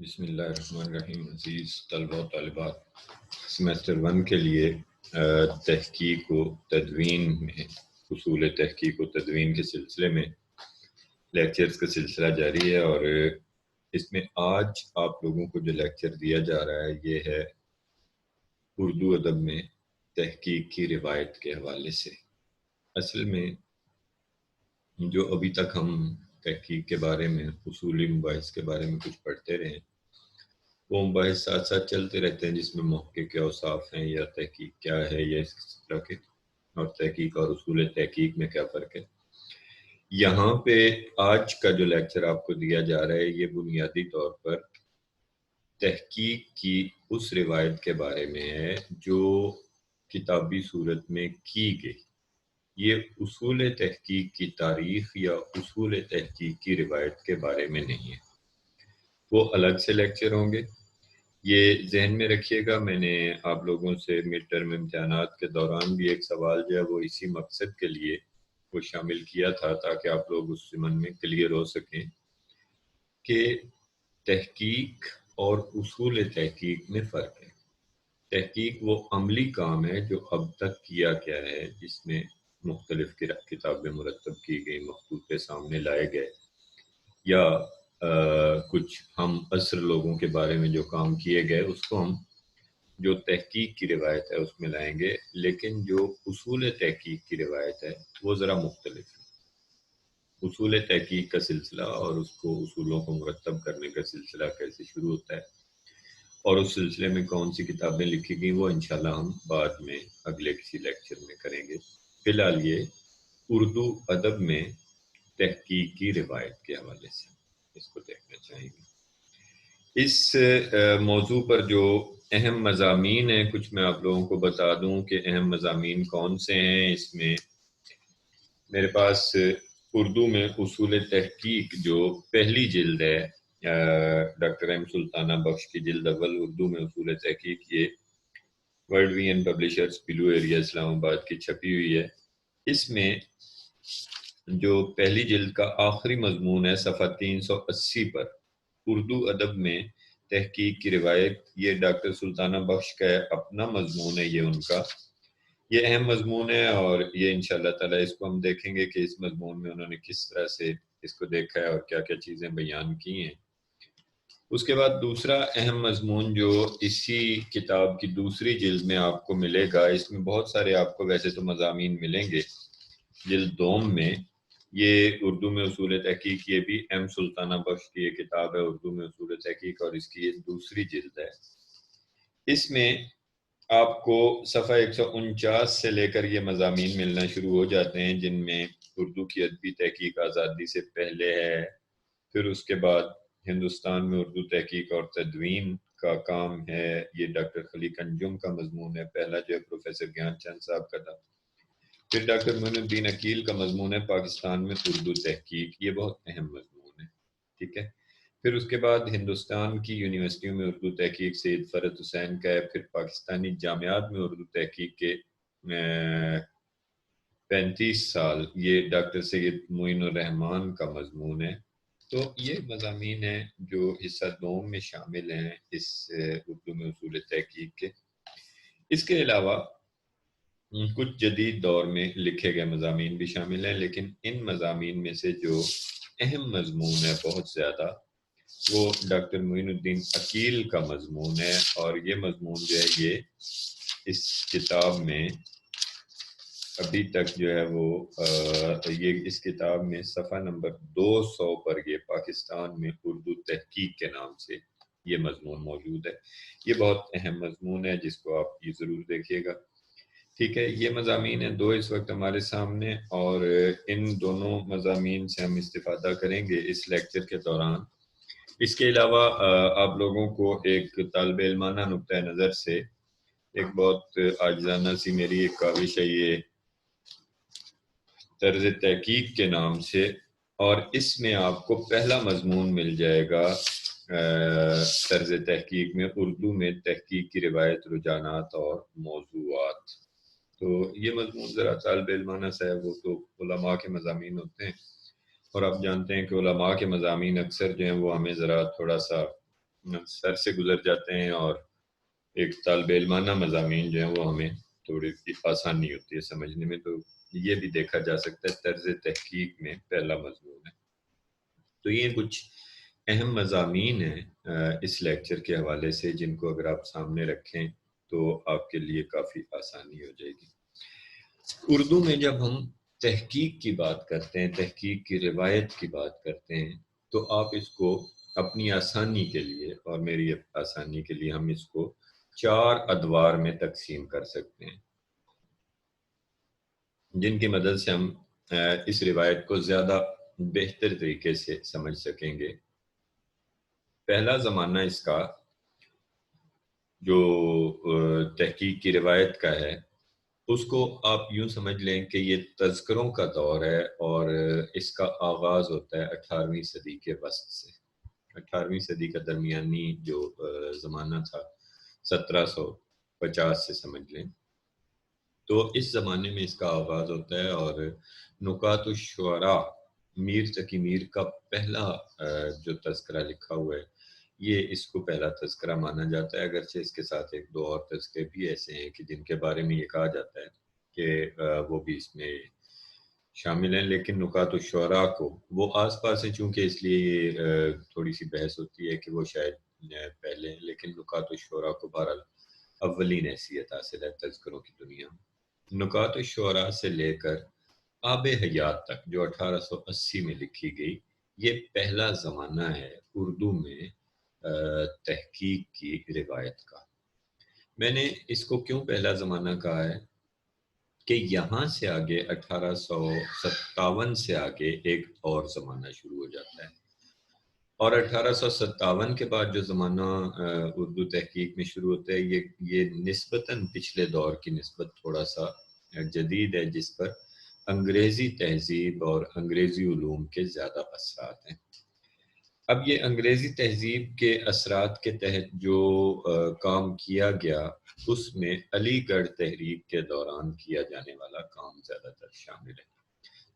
بسم اللہ الرحمن الرحیم. عزیز طلبہ و طالبات، سیمسٹر 1 کے لیے تحقیق و تدوین میں اصول تحقیق و تدوین کے سلسلے میں لیکچرز کا سلسلہ جاری ہے، اور اس میں آج آپ لوگوں کو جو لیکچر دیا جا رہا ہے یہ ہے اردو ادب میں تحقیق کی روایت کے حوالے سے. اصل میں جو ابھی تک ہم تحقیق کے بارے میں اصولی مباحث کے بارے میں کچھ پڑھتے رہے ہیں، وہ مباحث ساتھ ساتھ چلتے رہتے ہیں، جس میں محقق کے اوصاف ہیں یا تحقیق کیا ہے یا اس طرح کے، اور تحقیق اور اصول تحقیق میں کیا فرق ہے. یہاں پہ آج کا جو لیکچر آپ کو دیا جا رہا ہے یہ بنیادی طور پر تحقیق کی اس روایت کے بارے میں ہے جو کتابی صورت میں کی گئی. یہ اصول تحقیق کی تاریخ یا اصول تحقیق کی روایت کے بارے میں نہیں ہے، وہ الگ سے لیکچر ہوں گے. یہ ذہن میں رکھیے گا. میں نے آپ لوگوں سے مڈ ٹرم امتحانات کے دوران بھی ایک سوال جو ہے وہ اسی مقصد کے لیے وہ شامل کیا تھا تاکہ آپ لوگ اس ضمن میں کلیئر ہو سکیں کہ تحقیق اور اصول تحقیق میں فرق ہے. تحقیق وہ عملی کام ہے جو اب تک کیا گیا ہے، جس میں مختلف کتابیں مرتب کی گئی، مخطوطے سامنے لائے گئے، یا کچھ ہم عصر لوگوں کے بارے میں جو کام کیے گئے اس کو ہم جو تحقیق کی روایت ہے اس میں لائیں گے. لیکن جو اصول تحقیق کی روایت ہے وہ ذرا مختلف ہے. اصول تحقیق کا سلسلہ اور اس کو اصولوں کو مرتب کرنے کا سلسلہ کیسے شروع ہوتا ہے اور اس سلسلے میں کون سی کتابیں لکھی گئیں وہ انشاءاللہ ہم بعد میں اگلے کسی لیکچر میں کریں گے. فی الحال یہ اردو ادب میں تحقیق کی روایت کے حوالے سے اس کو دیکھنا چاہیں گے. اس موضوع پر جو اہم مضامین ہیں کچھ میں آپ لوگوں کو بتا دوں کہ اہم مضامین کون سے ہیں. اس میں میرے پاس اردو میں اصول تحقیق جو پہلی جلد ہے، ڈاکٹر ایم سلطانہ بخش کی جلد اول اردو میں اصول تحقیق، یہ world view publishers blue area Islamabad کی چھپی ہوئی ہے. اس میں جو پہلی جلد کا آخری مضمون ہے صفحہ 380 پر، اردو ادب میں تحقیق کی روایت، یہ ڈاکٹر سلطانہ بخش کا اپنا مضمون ہے. یہ ان کا یہ اہم مضمون ہے، اور یہ انشاءاللہ تعالی اس کو ہم دیکھیں گے کہ اس مضمون میں انہوں نے کس طرح سے اس کو دیکھا ہے اور کیا کیا چیزیں بیان کی ہیں. اس کے بعد دوسرا اہم مضمون جو اسی کتاب کی دوسری جلد میں آپ کو ملے گا، اس میں بہت سارے آپ کو ویسے تو مضامین ملیں گے. جلد دوم میں یہ اردو میں اصول تحقیق، یہ بھی ایم سلطانہ بخش کی یہ کتاب ہے اردو میں اصول تحقیق، اور اس کی یہ دوسری جلد ہے. اس میں آپ کو صفحہ 149 سے لے کر یہ مضامین ملنا شروع ہو جاتے ہیں، جن میں اردو کی ادبی تحقیق آزادی سے پہلے ہے، پھر اس کے بعد ہندوستان میں اردو تحقیق اور تدوین کا کام ہے، یہ ڈاکٹر خلیق انجم کا مضمون ہے. پہلا جو ہے پروفیسر گیان چند صاحب کا تھا. پھر ڈاکٹر معین الدین عقیل کا مضمون ہے پاکستان میں اردو تحقیق، یہ بہت اہم مضمون ہے. ٹھیک ہے. پھر اس کے بعد ہندوستان کی یونیورسٹیوں میں اردو تحقیق سید فرد حسین کا ہے. پھر پاکستانی جامعات میں اردو تحقیق کے 35 سال، یہ ڈاکٹر سید معین الرحمان کا مضمون ہے. تو یہ مضامین ہیں جو حصہ دوم میں شامل ہیں اس اردو میں اصول تحقیق کے. اس کے علاوہ کچھ جدید دور میں لکھے گئے مضامین بھی شامل ہیں، لیکن ان مضامین میں سے جو اہم مضمون ہے بہت زیادہ، وہ ڈاکٹر معین الدین عقیل کا مضمون ہے. اور یہ مضمون جو ہے یہ اس کتاب میں ابھی تک جو ہے وہ یہ اس کتاب میں صفحہ نمبر 200 پر یہ پاکستان میں اردو تحقیق کے نام سے یہ مضمون موجود ہے. یہ بہت اہم مضمون ہے جس کو آپ یہ ضرور دیکھیے گا. ٹھیک ہے. یہ مضامین ہیں دو اس وقت ہمارے سامنے، اور ان دونوں مضامین سے ہم استفادہ کریں گے اس لیکچر کے دوران. اس کے علاوہ آپ لوگوں کو ایک طالب علمانہ نقطۂ نظر سے ایک بہت عاجزانہ سی میری ایک کاوش ہے، یہ طرز تحقیق کے نام سے، اور اس میں آپ کو پہلا مضمون مل جائے گا طرز تحقیق میں اردو میں تحقیق کی روایت، رجحانات اور موضوعات. تو یہ مضمون ذرا طالب علمانہ سا ہے، وہ تو علماء کے مضامین ہوتے ہیں، اور آپ جانتے ہیں کہ علماء کے مضامین اکثر جو ہیں وہ ہمیں ذرا تھوڑا سا سر سے گزر جاتے ہیں اور ایک طالب علمانہ مضامین جو ہیں وہ ہمیں تھوڑی سی آسانی ہوتی ہے سمجھنے میں. تو یہ بھی دیکھا جا سکتا ہے طرز تحقیق میں پہلا مضمون ہے. تو یہ کچھ اہم مضامین ہیں اس لیکچر کے حوالے سے جن کو اگر آپ سامنے رکھیں تو آپ کے لیے کافی آسانی ہو جائے گی. اردو میں جب ہم تحقیق کی بات کرتے ہیں، تحقیق کی روایت کی بات کرتے ہیں، تو آپ اس کو اپنی آسانی کے لیے اور میری آسانی کے لیے ہم اس کو 4 ادوار میں تقسیم کر سکتے ہیں جن کی مدد سے ہم اس روایت کو زیادہ بہتر طریقے سے سمجھ سکیں گے. پہلا زمانہ اس کا جو تحقیق کی روایت کا ہے اس کو آپ یوں سمجھ لیں کہ یہ تذکروں کا دور ہے اور اس کا آغاز ہوتا ہے 18ویں صدی کے وسط سے. 18ویں صدی کا درمیانی جو زمانہ تھا 1750 سے سمجھ لیں، تو اس زمانے میں اس کا آغاز ہوتا ہے. اور نکات الشعراء میر تقی میر کا پہلا جو تذکرہ لکھا ہوا ہے یہ اس کو پہلا تذکرہ مانا جاتا ہے، اگرچہ اس کے ساتھ ایک دو اور تذکرے بھی ایسے ہیں کہ جن کے بارے میں یہ کہا جاتا ہے کہ وہ بھی اس میں شامل ہیں. لیکن نکات الشعراء کو وہ آس پاس ہیں، چونکہ اس لیے یہ تھوڑی سی بحث ہوتی ہے کہ وہ شاید پہلے ہیں، لیکن نکات الشعراء کو بہرحال اولین حیثیت حاصل ہے تذکروں کی دنیا میں. نکات الشعراء سے لے کر آب حیات تک جو 1880 میں لکھی گئی، یہ پہلا زمانہ ہے اردو میں تحقیق کی روایت کا. میں نے اس کو کیوں پہلا زمانہ کہا ہے کہ یہاں سے آگے 1857 سے آگے ایک اور زمانہ شروع ہو جاتا ہے، اور 1857 کے بعد جو زمانہ اردو تحقیق میں شروع ہوتا ہے یہ نسبتاً پچھلے دور کی نسبت تھوڑا سا جدید ہے، جس پر انگریزی تہذیب اور انگریزی علوم کے زیادہ اثرات ہیں. اب یہ انگریزی تہذیب کے اثرات کے تحت جو کام کیا گیا اس میں علی گڑھ تحریک کے دوران کیا جانے والا کام زیادہ تر شامل ہے.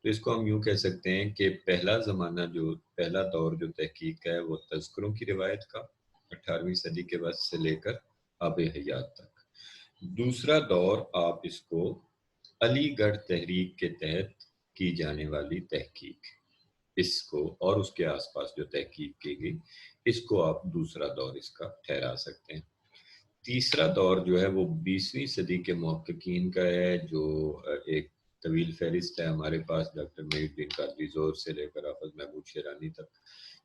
تو اس کو ہم یوں کہہ سکتے ہیں کہ پہلا زمانہ جو پہلا دور جو تحقیق کا ہے وہ تذکروں کی روایت کا 18ویں صدی کے وسط سے لے کر آب حیات تک. دوسرا دور آپ اس کو علی گڑھ تحریک کے تحت کی جانے والی تحقیق اس کو اور اس کے آس پاس جو تحقیق کی گئی اس کو آپ دوسرا دور اس کا ٹھہرا سکتے ہیں. تیسرا دور جو ہے وہ 20ویں صدی کے محققین کا ہے، جو ایک طویل فہرست ہے ہمارے پاس، ڈاکٹر محی الدین قادری زور سے لے کر حافظ محمود شیرانی تک،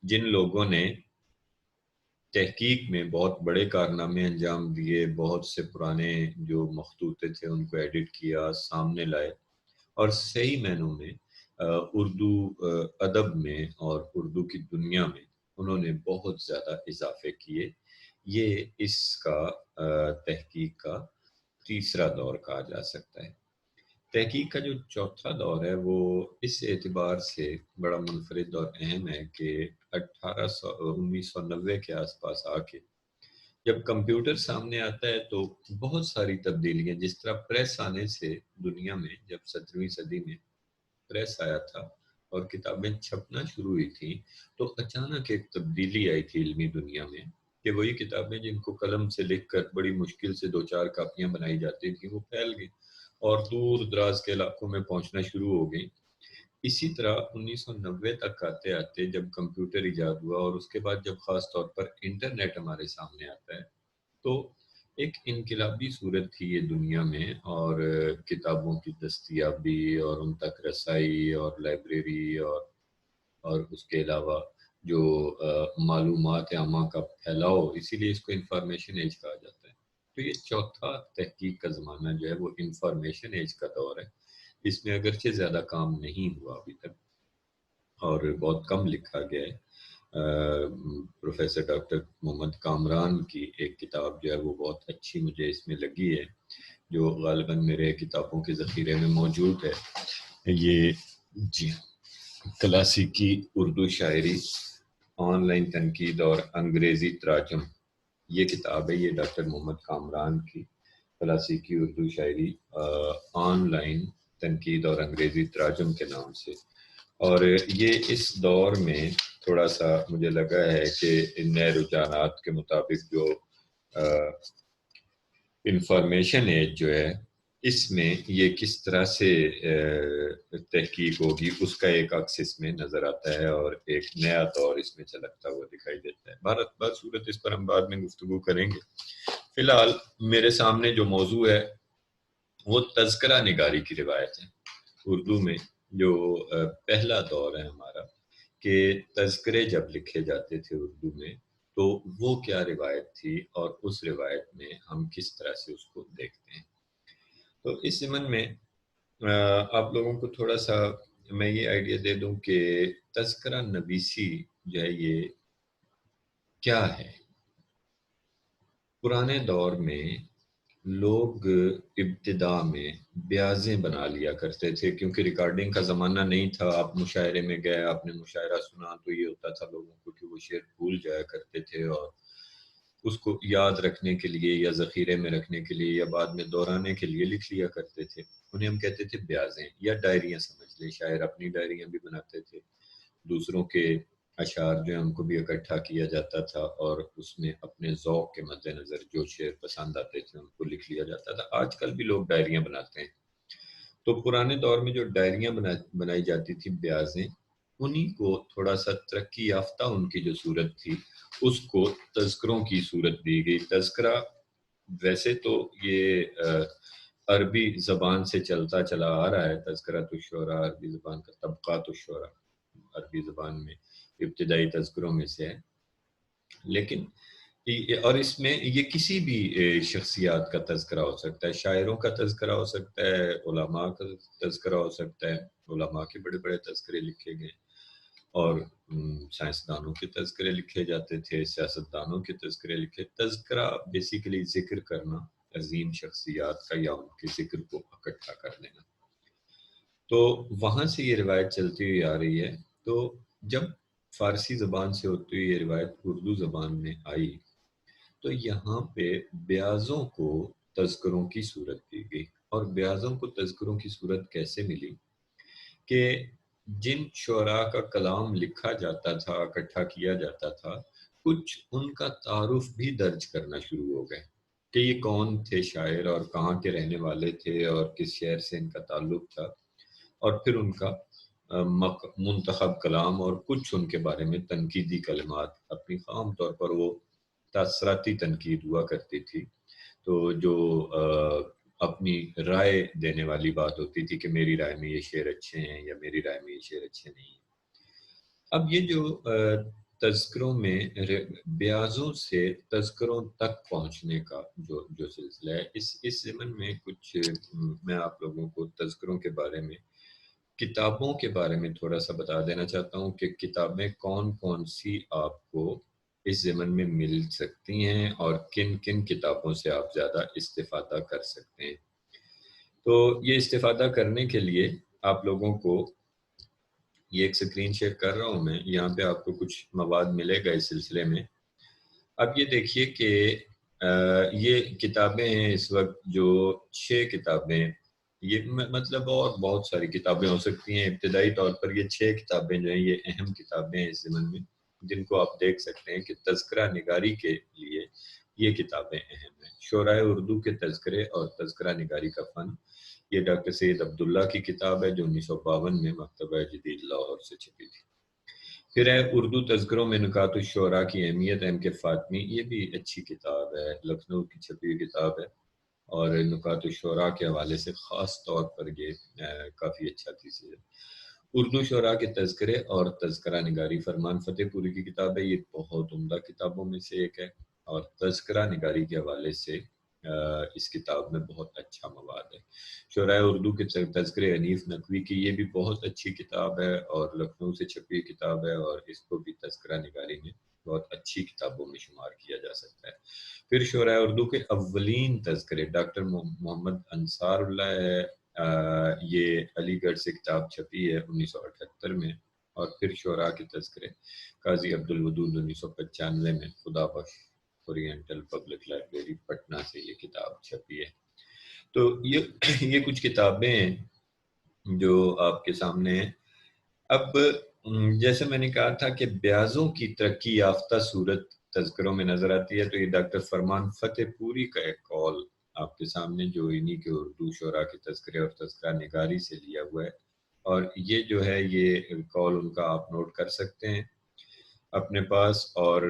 جن لوگوں نے تحقیق میں بہت بڑے کارنامے انجام دیے، بہت سے پرانے جو مخطوطے تھے ان کو ایڈٹ کیا، سامنے لائے، اور صحیح معنوں میں اردو ادب میں اور اردو کی دنیا میں انہوں نے بہت زیادہ اضافے کیے. یہ اس کا تحقیق کا تیسرا دور کہا جا سکتا ہے. تحقیق کا جو چوتھا دور ہے وہ اس اعتبار سے بڑا منفرد اور اہم ہے کہ 1990 کے آس پاس آ کے جب کمپیوٹر سامنے آتا ہے تو بہت ساری تبدیلیاں، جس طرح پریس آنے سے دنیا میں جب 17ویں صدی میں پریس آیا تھا اور کتابیں چھپنا شروع ہوئی تھیں تو اچانک ایک تبدیلی آئی تھی علمی دنیا میں کہ وہی کتابیں جن کو قلم سے لکھ کر بڑی مشکل سے 2-4 کاپیاں بنائی جاتی تھیں وہ پھیل گئی اور دور دراز کے علاقوں میں پہنچنا شروع ہو گئی. اسی طرح 1990 تک آتے آتے جب کمپیوٹر ایجاد ہوا اور اس کے بعد جب خاص طور پر انٹرنیٹ ہمارے سامنے آتا ہے تو ایک انقلابی صورت تھی یہ دنیا میں، اور کتابوں کی دستیابی اور ان تک رسائی اور لائبریری اور اس کے علاوہ جو معلومات عامہ کا پھیلاؤ، اسی لیے اس کو انفارمیشن ایج کہا جاتا ہے. تو یہ چوتھا تحقیق کا زمانہ جو ہے وہ انفارمیشن ایج کا دور ہے. اس میں اگرچہ زیادہ کام نہیں ہوا ابھی تک اور بہت کم لکھا گیا ہے. پروفیسر ڈاکٹر محمد کامران کی ایک کتاب جو ہے وہ بہت اچھی مجھے اس میں لگی ہے، جو غالباً میرے کتابوں کے ذخیرے میں موجود ہے. یہ جی کلاسیکی اردو شاعری، آن لائن تنقید اور انگریزی تراجم، یہ کتاب ہے. یہ ڈاکٹر محمد کامران کی کلاسیکی اردو شاعری آن لائن تنقید اور انگریزی تراجم کے نام سے. اور یہ اس دور میں تھوڑا سا مجھے لگا ہے کہ ان نئے رجحانات کے مطابق جو انفارمیشن ایج جو ہے اس میں یہ کس طرح سے تحقیق ہوگی اس کا ایک عکس اس میں نظر آتا ہے اور ایک نیا دور اس میں چلکتا ہوا دکھائی دیتا ہے. بات صورت اس پر ہم بعد میں گفتگو کریں گے. فی الحال میرے سامنے جو موضوع ہے وہ تذکرہ نگاری کی روایت ہے. اردو میں جو پہلا دور ہے ہمارا کہ تذکرے جب لکھے جاتے تھے اردو میں تو وہ کیا روایت تھی اور اس روایت میں ہم کس طرح سے اس کو دیکھتے ہیں. تو اس ضمن میں آپ لوگوں کو تھوڑا سا میں یہ آئیڈیا دے دوں کہ تذکرہ نویسی جو ہے یہ کیا ہے. پرانے دور میں لوگ ابتدا میں بیازیں بنا لیا کرتے تھے کیونکہ ریکارڈنگ کا زمانہ نہیں تھا. آپ مشاعرے میں گئے, آپ نے مشاعرہ سنا تو یہ ہوتا تھا لوگوں کو کہ وہ شعر بھول جایا کرتے تھے اور اس کو یاد رکھنے کے لیے یا ذخیرے میں رکھنے کے لیے یا بعد میں دہرانے کے لیے لکھ لیا کرتے تھے. انہیں ہم کہتے تھے بیازیں یا ڈائریاں سمجھ لیں. شاعر اپنی ڈائریاں بھی بناتے تھے, دوسروں کے اشعار جو ہیں ان کو بھی اکٹھا کیا جاتا تھا اور اس میں اپنے ذوق کے مد نظر جو شعر پسند آتے تھے ان کو لکھ لیا جاتا تھا. آج کل بھی لوگ ڈائریاں بناتے ہیں. تو پرانے دور میں جو ڈائریاں بنائی جاتی تھی بیازیں, انہی کو تھوڑا سا ترقی یافتہ ان کی جو صورت تھی اس کو تذکروں کی صورت دی گئی. تذکرہ ویسے تو یہ عربی زبان سے چلتا چلا آ رہا ہے. تذکرۃ الشعراء عربی زبان کا, طبقات الشعراء عربی زبان میں ابتدائی تذکروں میں سے ہے. لیکن اور اس میں یہ کسی بھی شخصیات کا تذکرہ ہو سکتا ہے. شاعروں کا تذکرہ ہو سکتا ہے, علماء کا تذکرہ ہو سکتا ہے. علماء کے بڑے بڑے تذکرے لکھے گئے اور سائنسدانوں کے تذکرے لکھے جاتے تھے, سیاستدانوں کے تذکرے لکھے. تذکرہ بیسیکلی ذکر کرنا عظیم شخصیات کا یا ان کے ذکر کو اکٹھا کر لینا. تو وہاں سے یہ روایت چلتی ہوئی آ رہی ہے. تو جب فارسی زبان سے ہوتی ہوئی یہ روایت اردو زبان میں آئی تو یہاں پہ بیازوں کو تذکروں کی صورت دی گئی. اور بیازوں کو تذکروں کی صورت کیسے ملی کہ جن شعراء کا کلام لکھا جاتا تھا, اکٹھا کیا جاتا تھا, کچھ ان کا تعارف بھی درج کرنا شروع ہو گئے کہ یہ کون تھے شاعر اور کہاں کے رہنے والے تھے اور کس شہر سے ان کا تعلق تھا, اور پھر ان کا منتخب کلام اور کچھ ان کے بارے میں تنقیدی کلمات. اپنی عام طور پر وہ تاثراتی تنقید ہوا کرتی تھی, تو جو اپنی رائے دینے والی بات ہوتی تھی کہ میری رائے میں یہ شعر اچھے ہیں یا میری رائے میں یہ شعر اچھے نہیں ہیں. اب یہ جو تذکروں میں بیازوں سے تذکروں تک پہنچنے کا جو سلسلہ ہے, اس ضمن میں کچھ میں آپ لوگوں کو تذکروں کے بارے میں, کتابوں کے بارے میں تھوڑا سا بتا دینا چاہتا ہوں کہ کتابیں کون کون سی آپ کو اس ضمن میں مل سکتی ہیں اور کن کن کتابوں سے آپ زیادہ استفادہ کر سکتے ہیں. تو یہ استفادہ کرنے کے لیے آپ لوگوں کو یہ ایک سکرین شیئر کر رہا ہوں میں, یہاں پہ آپ کو کچھ مواد ملے گا اس سلسلے میں. اب یہ دیکھیے کہ یہ کتابیں ہیں اس وقت جو 6 کتابیں, یہ مطلب اور بہت ساری کتابیں ہو سکتی ہیں. ابتدائی طور پر یہ 6 کتابیں جو ہیں یہ اہم کتابیں ہیں اس زمن میں, جن کو آپ دیکھ سکتے ہیں کہ تذکرہ نگاری کے لیے یہ کتابیں اہم ہیں. شعراء اردو کے تذکرے اور تذکرہ نگاری کا فن, یہ ڈاکٹر سید عبداللہ کی کتاب ہے جو 1952 میں مکتبہ جدید لاہور سے چھپی تھی. پھر ہے اردو تذکروں میں نکات الشعراء کی اہمیت, ایم کے فاطمی, یہ بھی اچھی کتاب ہے, لکھنؤ کی چھپی ہوئی کتاب ہے اور نکات الشعراء کے حوالے سے خاص طور پر یہ کافی اچھا چیز ہے. اردو شعراء کے تذکرے اور تذکرہ نگاری, فرمان فتح پوری کی کتاب ہے, یہ بہت عمدہ کتابوں میں سے ایک ہے اور تذکرہ نگاری کے حوالے سے اس کتاب میں بہت اچھا مواد ہے. شعراء اردو کے تذکرے حنیف نقوی کی, یہ بھی بہت اچھی کتاب ہے اور لکھنؤ سے چھپی کتاب ہے اور اس کو بھی تذکرہ نگاری میں بہت اچھی کتابوں میں شمار کیا جا سکتا ہے. پھر شعراء اردو کے اولین تذکرے ڈاکٹر محمد انصار اللہ ہے, یہ علی گڑھ سے کتاب چھپی ہے 1978 میں. اور پھر شعراء کے تذکرے قاضی عبدالودود 1995 میں, خدا بخش اورینٹل پبلک لائبریری پٹنہ سے یہ کتاب چھپی ہے. تو یہ کچھ کتابیں ہیں جو آپ کے سامنے ہیں. اب جیسے میں نے کہا تھا کہ بیاضوں کی ترقی یافتہ صورت تذکروں میں نظر آتی ہے، تو یہ ڈاکٹر فرمان فتح پوری کا ایک قول آپ کے سامنے، جو انہی کے اردو شعراء کے تذکرے اور تذکرہ نگاری سے لیا ہوا ہے، اور یہ جو ہے یہ قول ان کا آپ نوٹ کر سکتے ہیں اپنے پاس، اور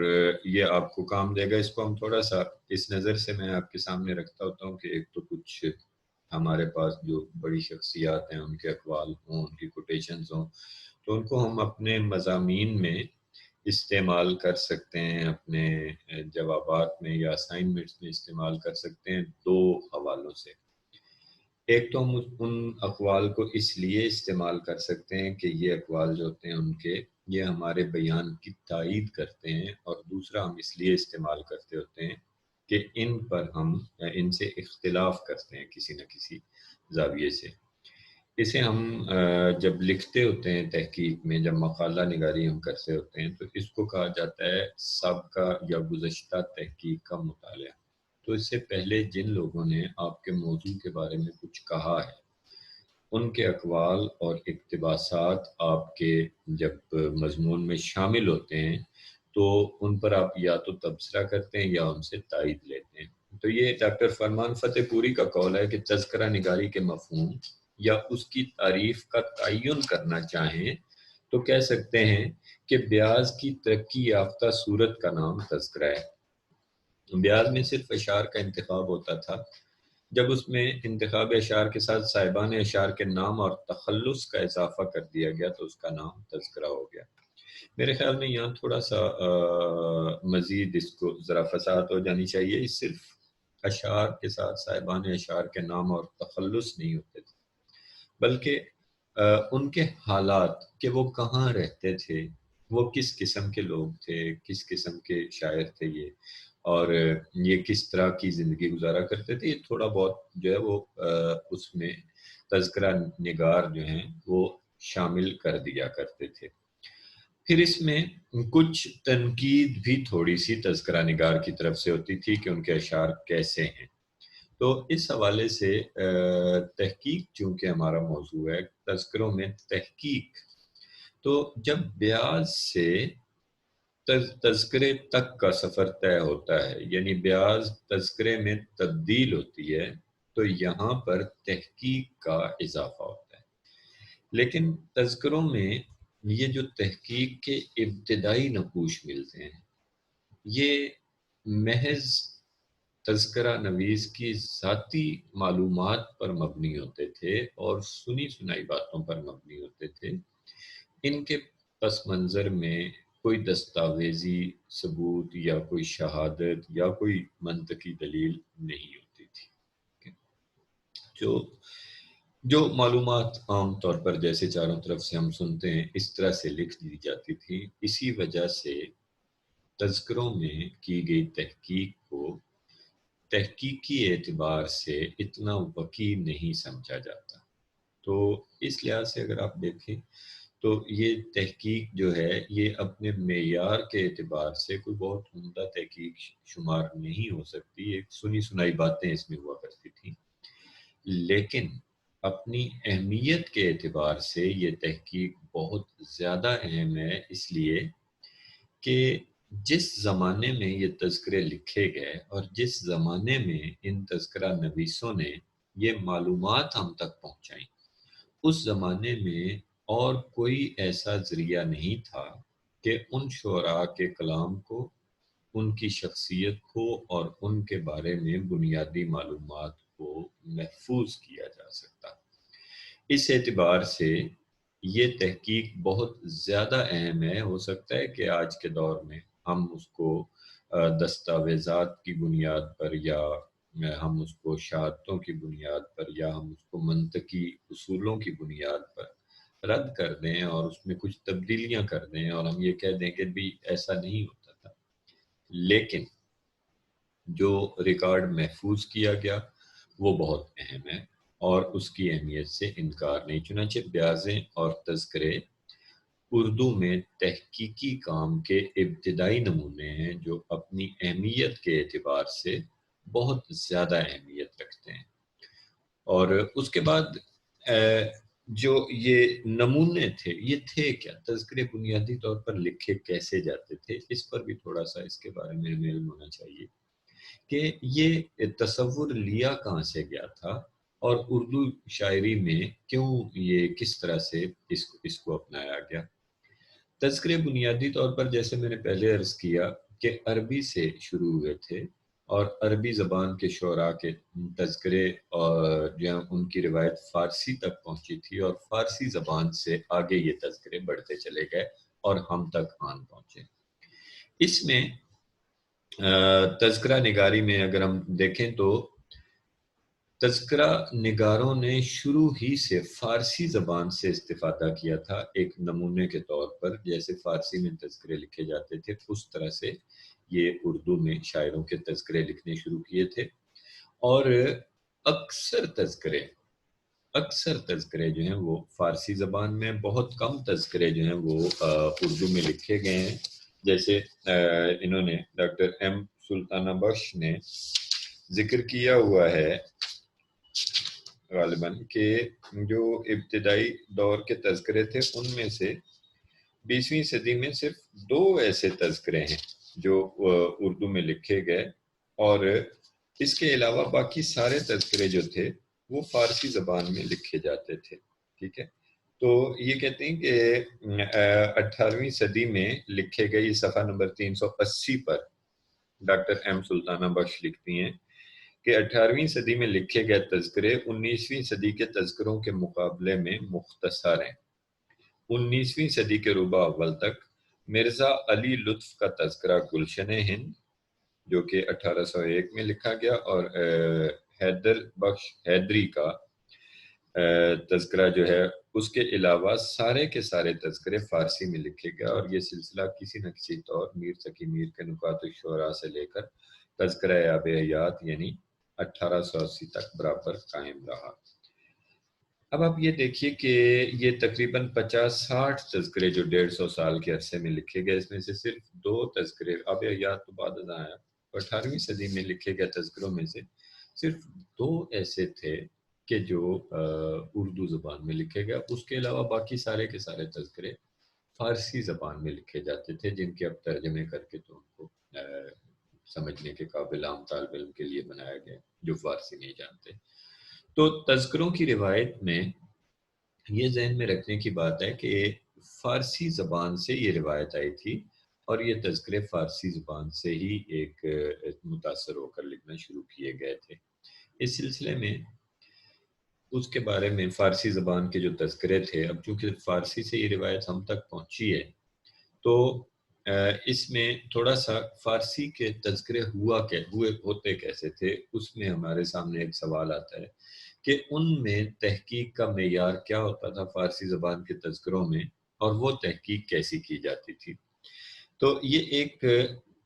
یہ آپ کو کام دے گا۔ اس کو ہم تھوڑا سا اس نظر سے میں آپ کے سامنے رکھتا ہوتا ہوں کہ ایک تو کچھ ہمارے پاس جو بڑی شخصیات ہیں ان کے اقوال ہوں، ان کی کوٹیشنز ہوں، تو ان کو ہم اپنے مضامین میں استعمال کر سکتے ہیں، اپنے جوابات میں یا اسائنمنٹس میں استعمال کر سکتے ہیں دو حوالوں سے۔ ایک تو ہم ان اقوال کو اس لیے استعمال کر سکتے ہیں کہ یہ اقوال جو ہوتے ہیں ان کے یہ ہمارے بیان کی تائید کرتے ہیں، اور دوسرا ہم اس لیے استعمال کرتے ہوتے ہیں کہ ان پر ہم ان سے اختلاف کرتے ہیں کسی نہ کسی زاویے سے۔ اسے ہم جب لکھتے ہوتے ہیں تحقیق میں، جب مقالہ نگاری ہم کرتے ہوتے ہیں، تو اس کو کہا جاتا ہے سابقہ یا گزشتہ تحقیق کا مطالعہ۔ تو اس سے پہلے جن لوگوں نے آپ کے موضوع کے بارے میں کچھ کہا ہے، ان کے اقوال اور اقتباسات آپ کے جب مضمون میں شامل ہوتے ہیں تو ان پر آپ یا تو تبصرہ کرتے ہیں یا ان سے تائید لیتے ہیں۔ تو یہ ڈاکٹر فرمان فتح پوری کا قول ہے کہ تذکرہ نگاری کے مفہوم یا اس کی تعریف کا تعین کرنا چاہیں تو کہہ سکتے ہیں کہ بیاض کی ترقی یافتہ صورت کا نام تذکرہ ہے۔ بیاض میں صرف اشعار کا انتخاب ہوتا تھا، جب اس میں انتخاب اشعار کے ساتھ صاحبان اشعار کے نام اور تخلص کا اضافہ کر دیا گیا تو اس کا نام تذکرہ ہو گیا۔ میرے خیال میں یہاں تھوڑا سا مزید اس کو ذرا فصاحت ہو جانی چاہیے۔ اس صرف اشعار کے ساتھ صاحبان اشعار کے نام اور تخلص نہیں ہوتے تھے، بلکہ ان کے حالات کہ وہ کہاں رہتے تھے، وہ کس قسم کے لوگ تھے، کس قسم کے شاعر تھے یہ، اور یہ کس طرح کی زندگی گزارا کرتے تھے، یہ تھوڑا بہت جو ہے وہ اس میں تذکرہ نگار جو ہیں وہ شامل کر دیا کرتے تھے۔ پھر اس میں کچھ تنقید بھی تھوڑی سی تذکرہ نگار کی طرف سے ہوتی تھی کہ ان کے اشعار کیسے ہیں۔ تو اس حوالے سے تحقیق چونکہ ہمارا موضوع ہے، تذکروں میں تحقیق، تو جب بیاض سے تذکرے تک کا سفر طے ہوتا ہے، یعنی بیاض تذکرے میں تبدیل ہوتی ہے، تو یہاں پر تحقیق کا اضافہ ہوتا ہے۔ لیکن تذکروں میں یہ جو تحقیق کے ابتدائی نقوش ملتے ہیں، یہ محض تذکرہ نویس کی ذاتی معلومات پر مبنی ہوتے تھے اور سنی سنائی باتوں پر مبنی ہوتے تھے۔ ان کے پس منظر میں کوئی دستاویزی ثبوت یا کوئی شہادت یا کوئی منطقی دلیل نہیں ہوتی تھی۔ جو معلومات عام طور پر جیسے چاروں طرف سے ہم سنتے ہیں اس طرح سے لکھ دی جاتی تھی، اسی وجہ سے تذکروں میں کی گئی تحقیق کو تحقیقی اعتبار سے اتنا وقیع نہیں سمجھا جاتا۔ تو اس لحاظ سے اگر آپ دیکھیں تو یہ تحقیق جو ہے یہ اپنے معیار کے اعتبار سے کوئی بہت عمدہ تحقیق شمار نہیں ہو سکتی، ایک سنی سنائی باتیں اس میں ہوا کرتی تھیں، لیکن اپنی اہمیت کے اعتبار سے یہ تحقیق بہت زیادہ اہم ہے، اس لیے کہ جس زمانے میں یہ تذکرے لکھے گئے اور جس زمانے میں ان تذکرہ نویسوں نے یہ معلومات ہم تک پہنچائیں، اس زمانے میں اور کوئی ایسا ذریعہ نہیں تھا کہ ان شعراء کے کلام کو، ان کی شخصیت کو اور ان کے بارے میں بنیادی معلومات کو محفوظ کیا جا سکتا۔ اس اعتبار سے یہ تحقیق بہت زیادہ اہم ہے۔ ہو سکتا ہے کہ آج کے دور میں ہم اس کو دستاویزات کی بنیاد پر یا ہم اس کو شہادتوں کی بنیاد پر یا ہم اس کو منطقی اصولوں کی بنیاد پر رد کر دیں اور اس میں کچھ تبدیلیاں کر دیں اور ہم یہ کہہ دیں کہ بھی ایسا نہیں ہوتا تھا، لیکن جو ریکارڈ محفوظ کیا گیا وہ بہت اہم ہے اور اس کی اہمیت سے انکار نہیں۔ چنانچہ بیاضیں اور تذکرے اردو میں تحقیقی کام کے ابتدائی نمونے ہیں جو اپنی اہمیت کے اعتبار سے بہت زیادہ اہمیت رکھتے ہیں۔ اور اس کے بعد جو یہ نمونے تھے یہ تھے کیا، تذکرے بنیادی طور پر لکھے کیسے جاتے تھے، اس پر بھی تھوڑا سا اس کے بارے میں علم ہونا چاہیے کہ یہ تصور لیا کہاں سے گیا تھا اور اردو شاعری میں کیوں یہ کس طرح سے اس کو اپنایا گیا۔ تذکرے بنیادی طور پر جیسے میں نے پہلے عرض کیا کہ عربی سے شروع ہوئے تھے، اور عربی زبان کے شعراء کے تذکرے اور جو ان کی روایت فارسی تک پہنچی تھی، اور فارسی زبان سے آگے یہ تذکرے بڑھتے چلے گئے اور ہم تک آن پہنچے۔ اس میں تذکرہ نگاری میں اگر ہم دیکھیں تو تذکرہ نگاروں نے شروع ہی سے فارسی زبان سے استفادہ کیا تھا ایک نمونے کے طور پر، جیسے فارسی میں تذکرے لکھے جاتے تھے اس طرح سے یہ اردو میں شاعروں کے تذکرے لکھنے شروع کیے تھے، اور اکثر تذکرے جو ہیں وہ فارسی زبان میں، بہت کم تذکرے جو ہیں وہ اردو میں لکھے گئے ہیں۔ جیسے انہوں نے ڈاکٹر ایم سلطانہ بخش نے ذکر کیا ہوا ہے غالباً کہ جو ابتدائی دور کے تذکرے تھے ان میں سے 20ویں صدی میں صرف 2 ایسے تذکرے ہیں جو اردو میں لکھے گئے، اور اس کے علاوہ باقی سارے تذکرے جو تھے وہ فارسی زبان میں لکھے جاتے تھے۔ ٹھیک ہے، تو یہ کہتے ہیں کہ 18ویں صدی میں لکھے گئے، صفحہ نمبر 380 پر ڈاکٹر ایم سلطانہ بخش لکھتی ہیں کہ 18ویں صدی میں لکھے گئے تذکرے 19ویں صدی کے تذکروں کے مقابلے میں مختصر ہیں۔ 19ویں صدی کے ربع اول تک مرزا علی لطف کا تذکرہ گلشن ہند جو کہ 1801 میں لکھا گیا، اور حیدر بخش حیدری کا تذکرہ جو ہے اس کے علاوہ سارے کے سارے تذکرے فارسی میں لکھے گئے، اور یہ سلسلہ کسی نہ کسی طور میر تقی میر کے نکات الشعراء سے لے کر تذکرہ آب حیات یعنی 1880 تک برابر قائم رہا۔ اب آپ یہ دیکھیے کہ یہ تقریباً 50-60 تذکرے جو 150 سال کے عرصے میں لکھے گئے، اس میں سے صرف 2 تذکرے آب حیات تو بعد ازاں آیا، 18ویں صدی میں لکھے گئے تذکروں میں سے صرف 2 ایسے تھے کہ جو اردو زبان میں لکھے گئے، اس کے علاوہ باقی سارے کے سارے تذکرے فارسی زبان میں لکھے جاتے تھے، جن کے اب ترجمے کر کے تو ان کو سمجھنے کے قابل عام طالب علم کے لیے بنایا گیا جو فارسی نہیں جانتے۔ تو تذکروں کی روایت میں یہ ذہن میں رکھنے کی بات ہے کہ فارسی زبان سے یہ روایت آئی تھی، اور یہ تذکرے فارسی زبان سے ہی ایک متاثر ہو کر لکھنا شروع کیے گئے تھے۔ اس سلسلے میں اس کے بارے میں فارسی زبان کے جو تذکرے تھے، اب چونکہ فارسی سے یہ روایت ہم تک پہنچی ہے تو اس میں تھوڑا سا فارسی کے تذکرے ہوتے کیسے تھے، اس میں ہمارے سامنے ایک سوال آتا ہے کہ ان میں تحقیق کا معیار کیا ہوتا تھا فارسی زبان کے تذکروں میں، اور وہ تحقیق کیسی کی جاتی تھی۔ تو یہ ایک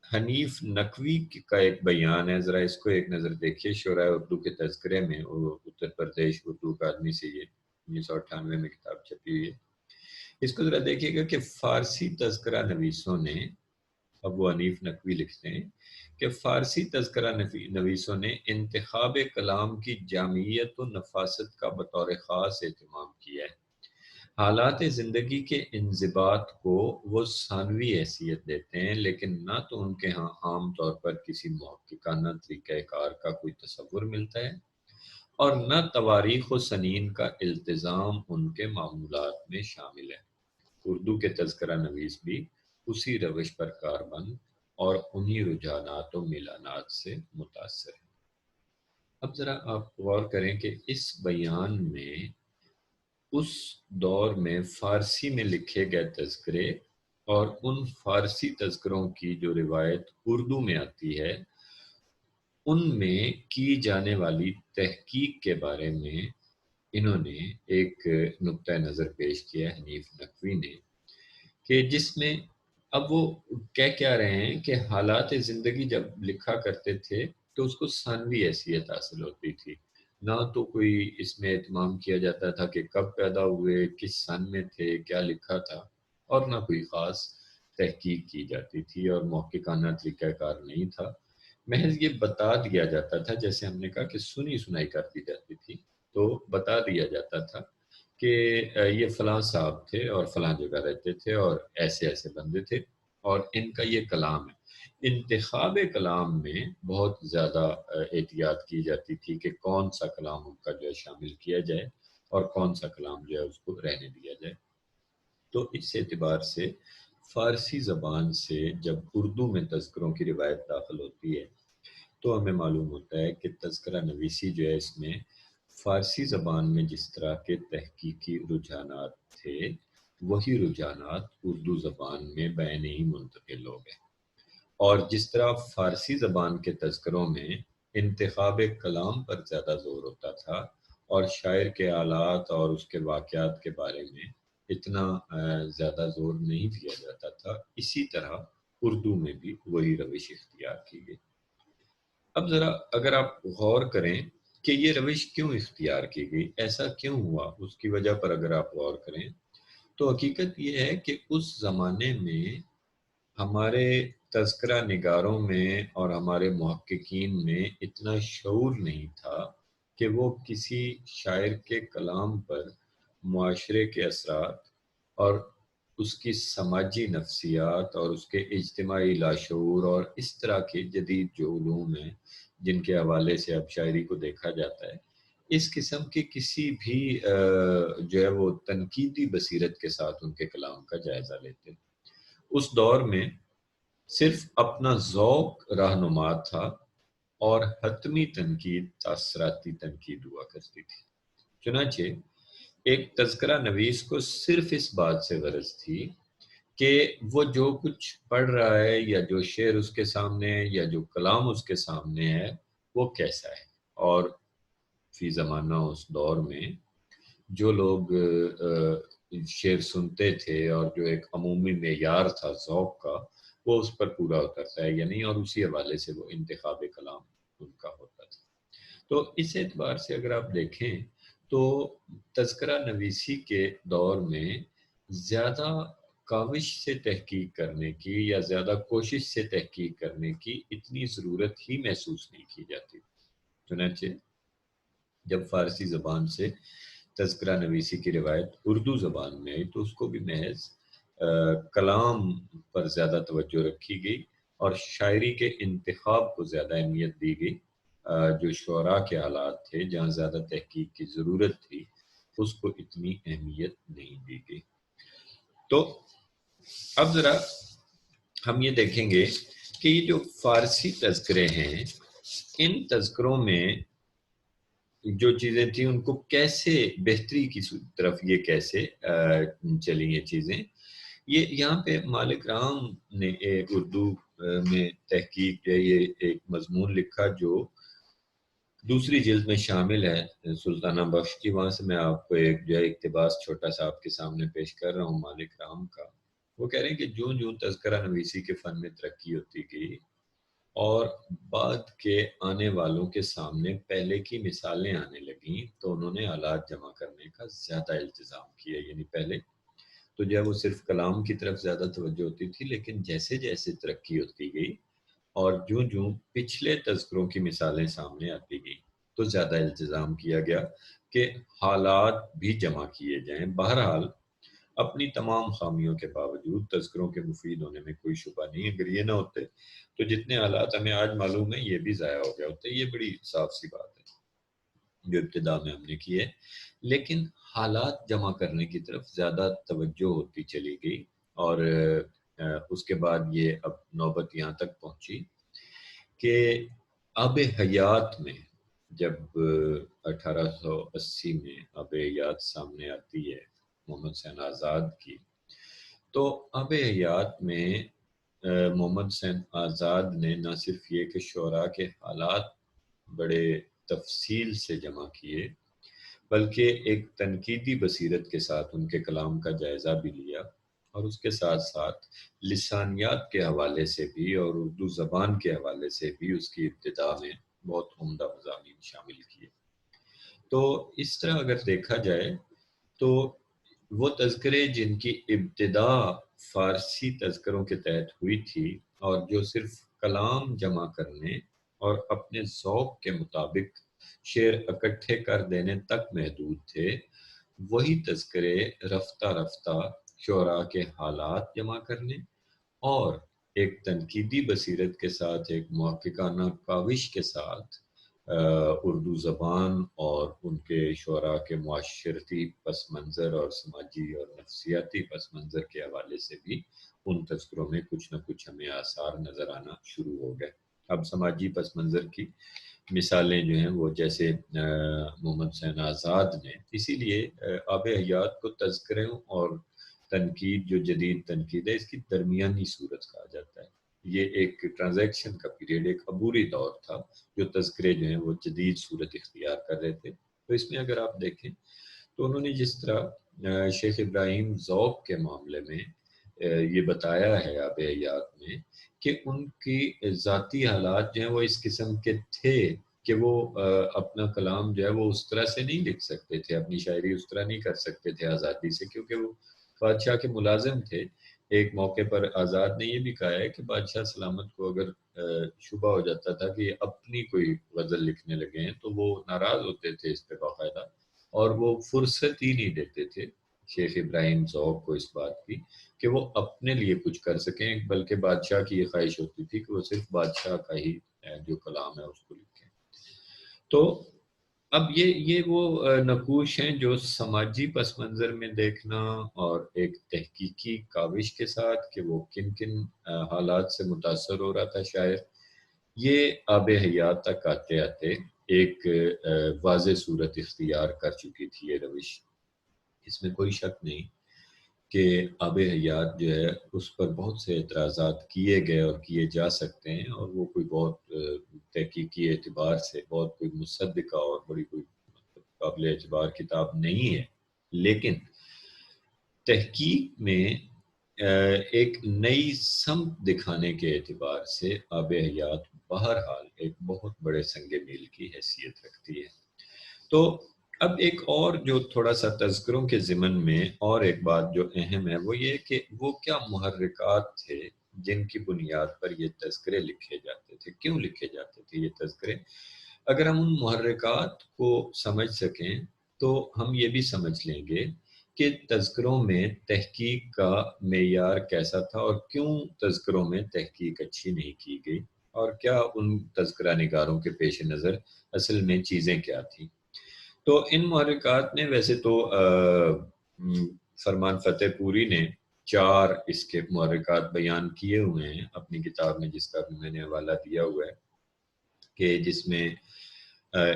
حنیف نقوی کا ایک بیان ہے، ذرا اس کو ایک نظر دیکھیے، شعراء اردو کے تذکرے میں، وہ اتر پردیش اردو اکادمی سے یہ 1998 میں کتاب چھپی ہوئی ہے۔ اس کو ذرا دیکھیے گا کہ فارسی تذکرہ نویسوں نے، اب وہ حنیف نقوی لکھتے ہیں کہ فارسی تذکرہ نویسوں نے انتخاب کلام کی جامعیت و نفاست کا بطور خاص اہتمام کیا ہے۔ حالات زندگی کے انضباط کو وہ ثانوی حیثیت دیتے ہیں، لیکن نہ تو ان کے ہاں عام طور پر کسی محققانہ طریقہ کار کا کوئی تصور ملتا ہے، اور نہ تواریخ و سنین کا التزام ان کے معمولات میں شامل ہے۔ اردو کے تذکرہ نویس بھی اسی روش پر کاربند اور انہی رجحانات و میلانات سے متاثر ہے۔ اب ذرا آپ غور کریں کہ اس بیان میں اس دور میں فارسی میں لکھے گئے تذکرے اور ان فارسی تذکروں کی جو روایت اردو میں آتی ہے ان میں کی جانے والی تحقیق کے بارے میں انہوں نے ایک نقطہ نظر پیش کیا حنیف نقوی نے، کہ جس میں اب وہ کہہ کیا رہے ہیں کہ حالات زندگی جب لکھا کرتے تھے تو اس کو ثانوی حیثیت حاصل ہوتی تھی، نہ تو کوئی اس میں اہتمام کیا جاتا تھا کہ کب پیدا ہوئے، کس سن میں تھے، کیا لکھا تھا، اور نہ کوئی خاص تحقیق کی جاتی تھی، اور محققانہ طریقہ کار نہیں تھا۔ محض یہ بتا دیا جاتا تھا، جیسے ہم نے کہا کہ سنی سنائی کر دی جاتی تھی، تو بتا دیا جاتا تھا کہ یہ فلاں صاحب تھے اور فلاں جگہ رہتے تھے اور ایسے ایسے بندے تھے اور ان کا یہ کلام ہے۔ انتخاب کلام میں بہت زیادہ احتیاط کی جاتی تھی کہ کون سا کلام ان کا جو ہے شامل کیا جائے اور کون سا کلام جو ہے اس کو رہنے دیا جائے۔ تو اس اعتبار سے فارسی زبان سے جب اردو میں تذکروں کی روایت داخل ہوتی ہے تو ہمیں معلوم ہوتا ہے کہ تذکرہ نویسی جو ہے اس میں فارسی زبان میں جس طرح کے تحقیقی رجحانات تھے وہی رجحانات اردو زبان میں بین ہی منتقل ہو گئے، اور جس طرح فارسی زبان کے تذکروں میں انتخاب کلام پر زیادہ زور ہوتا تھا اور شاعر کے آلات اور اس کے واقعات کے بارے میں اتنا زیادہ زور نہیں دیا جاتا تھا، اسی طرح اردو میں بھی وہی روش اختیار کی گئی۔ اب ذرا اگر آپ غور کریں کہ یہ روش کیوں اختیار کی گئی، ایسا کیوں ہوا، اس کی وجہ پر اگر آپ غور کریں تو حقیقت یہ ہے کہ اس زمانے میں ہمارے تذکرہ نگاروں میں اور ہمارے محققین میں اتنا شعور نہیں تھا کہ وہ کسی شاعر کے کلام پر معاشرے کے اثرات اور اس کی سماجی نفسیات اور اس کے اجتماعی لاشعور اور اس طرح کے جدید جو علوم ہیں جن کے حوالے سے اب شاعری کو دیکھا جاتا ہے، اس قسم کی کسی بھی جو ہے وہ تنقیدی بصیرت کے ساتھ ان کے کلام کا جائزہ لیتے۔ اس دور میں صرف اپنا ذوق رہنما تھا اور حتمی تنقید تاثراتی تنقید ہوا کرتی تھی۔ چنانچہ ایک تذکرہ نویس کو صرف اس بات سے غرض تھی کہ وہ جو کچھ پڑھ رہا ہے یا جو شعر اس کے سامنے ہے یا جو کلام اس کے سامنے ہے وہ کیسا ہے، اور فی زمانہ اس دور میں جو لوگ شعر سنتے تھے اور جو ایک عمومی معیار تھا ذوق کا وہ اس پر پورا اترتا ہے یا نہیں، اور اسی حوالے سے وہ انتخاب کلام ان کا ہوتا تھا۔ تو اس اعتبار سے اگر آپ دیکھیں تو تذکرہ نویسی کے دور میں زیادہ کاوش سے تحقیق کرنے کی یا زیادہ کوشش سے تحقیق کرنے کی اتنی ضرورت ہی محسوس نہیں کی جاتی۔ چنانچہ جب فارسی زبان سے تذکرہ نویسی کی روایت اردو زبان میں آئی تو اس کو بھی محض کلام پر زیادہ توجہ رکھی گئی اور شاعری کے انتخاب کو زیادہ اہمیت دی گئی۔ جو شعراء کے حالات تھے جہاں زیادہ تحقیق کی ضرورت تھی اس کو اتنی اہمیت نہیں دی گئی۔ تو اب ذرا ہم یہ دیکھیں گے کہ یہ جو فارسی تذکرے ہیں ان تذکروں میں جو چیزیں تھیں ان کو کیسے بہتری کی طرف یہ کیسے چلی یہ چیزیں، یہ یہاں پہ مالک رام نے ایک اردو میں تحقیق یہ ایک مضمون لکھا جو دوسری جلد میں شامل ہے سلطانہ بخش کی، وہاں سے میں آپ کو ایک جو ہے اقتباس چھوٹا سا آپ کے سامنے پیش کر رہا ہوں مالک رام کا۔ وہ کہہ رہے ہیں کہ جوں تذکرہ نویسی کے فن میں ترقی ہوتی گئی اور بعد کے آنے والوں کے سامنے پہلے کی مثالیں آنے لگیں تو انہوں نے آلات جمع کرنے کا زیادہ التزام کیا۔ یعنی پہلے تو جو ہے وہ صرف کلام کی طرف زیادہ توجہ ہوتی تھی، لیکن جیسے جیسے ترقی ہوتی گئی اور جوں پچھلے تذکروں کی مثالیں سامنے آتی گئی تو زیادہ التزام کیا گیا کہ حالات بھی جمع کیے جائیں۔ بہرحال اپنی تمام خامیوں کے باوجود تذکروں کے مفید ہونے میں کوئی شبہ نہیں، اگر یہ نہ ہوتے تو جتنے حالات ہمیں آج معلوم ہیں یہ بھی ضائع ہو گیا ہوتے۔ یہ بڑی صاف سی بات ہے جو ابتدا میں ہم نے کی ہے، لیکن حالات جمع کرنے کی طرف زیادہ توجہ ہوتی چلی گئی اور اس کے بعد یہ اب نوبت یہاں تک پہنچی کہ آب حیات میں جب 1880 میں آب حیات سامنے آتی ہے محمد حسین آزاد کی، تو آب حیات میں محمد حسین آزاد نے نہ صرف یہ کہ شعراء کے حالات بڑے تفصیل سے جمع کیے بلکہ ایک تنقیدی بصیرت کے ساتھ ان کے کلام کا جائزہ بھی لیا، اور اس کے ساتھ ساتھ لسانیات کے حوالے سے بھی اور اردو زبان کے حوالے سے بھی اس کی ابتدا میں بہت عمدہ مضامین شامل کیے۔ تو اس طرح اگر دیکھا جائے تو وہ تذکرے جن کی ابتدا فارسی تذکروں کے تحت ہوئی تھی اور جو صرف کلام جمع کرنے اور اپنے ذوق کے مطابق شعر اکٹھے کر دینے تک محدود تھے، وہی تذکرے رفتہ رفتہ شعراء کے حالات جمع کرنے اور ایک تنقیدی بصیرت کے ساتھ، ایک محققانہ کاوش کے ساتھ اردو زبان اور ان کے شعراء کے معاشرتی پس منظر اور سماجی اور نفسیاتی پس منظر کے حوالے سے بھی ان تذکروں میں کچھ نہ کچھ ہمیں آثار نظر آنا شروع ہو گئے۔ اب سماجی پس منظر کی مثالیں جو ہیں وہ جیسے محمد حسین آزاد نے، اسی لیے آب حیات کو تذکروں اور تنقید، جو جدید تنقید ہے، اس کی درمیانی صورت کہا جاتا ہے۔ یہ ایک ٹرانزیکشن کا پیریڈ، ایک عبوری دور تھا جو تذکرے جو ہیں وہ جدید صورت اختیار کر رہے تھے۔ تو اس میں اگر آپ دیکھیں تو انہوں نے جس طرح شیخ ابراہیم ذوق کے معاملے میں یہ بتایا ہے آب حیات میں کہ ان کی ذاتی حالات جو ہیں وہ اس قسم کے تھے کہ وہ اپنا کلام جو ہے وہ اس طرح سے نہیں لکھ سکتے تھے، اپنی شاعری اس طرح نہیں کر سکتے تھے آزادی سے، کیونکہ وہ بادشاہ کے ملازم تھے۔ ایک موقع پر آزاد نے یہ بھی کہا ہے کہ بادشاہ سلامت کو اگر شبہ ہو جاتا تھا کہ اپنی کوئی غزل لکھنے لگے ہیں تو وہ ناراض ہوتے تھے اس پہ باقاعدہ، اور وہ فرصت ہی نہیں دیتے تھے شیخ ابراہیم ذوق کو اس بات کی کہ وہ اپنے لیے کچھ کر سکیں، بلکہ بادشاہ کی یہ خواہش ہوتی تھی کہ وہ صرف بادشاہ کا ہی جو کلام ہے اس کو لکھیں۔ تو اب یہ وہ نقوش ہیں جو سماجی پس منظر میں دیکھنا اور ایک تحقیقی کاوش کے ساتھ کہ وہ کن کن حالات سے متاثر ہو رہا تھا شاعر، یہ آب حیات تک آتے آتے ایک واضح صورت اختیار کر چکی تھی یہ روش۔ اس میں کوئی شک نہیں کہ آب حیات جو ہے اس پر بہت سے اعتراضات کیے گئے اور کیے جا سکتے ہیں، اور وہ کوئی بہت تحقیقی اعتبار سے بہت کوئی مصدقہ اور بڑی کوئی قابل اعتبار کتاب نہیں ہے، لیکن تحقیق میں ایک نئی سمت دکھانے کے اعتبار سے آب حیات بہرحال ایک بہت بڑے سنگ میل کی حیثیت رکھتی ہے۔ تو اب ایک اور جو تھوڑا سا تذکروں کے ضمن میں اور ایک بات جو اہم ہے وہ یہ کہ وہ کیا محرکات تھے جن کی بنیاد پر یہ تذکرے لکھے جاتے تھے، کیوں لکھے جاتے تھے یہ تذکرے۔ اگر ہم ان محرکات کو سمجھ سکیں تو ہم یہ بھی سمجھ لیں گے کہ تذکروں میں تحقیق کا معیار کیسا تھا اور کیوں تذکروں میں تحقیق اچھی نہیں کی گئی، اور کیا ان تذکرہ نگاروں کے پیش نظر اصل میں چیزیں کیا تھیں۔ تو ان محرکات میں ویسے تو فرمان فتح پوری نے 4 اس کے محرکات بیان کیے ہوئے ہیں اپنی کتاب میں، جس کا بھی میں نے حوالہ دیا ہوا ہے، کہ جس میں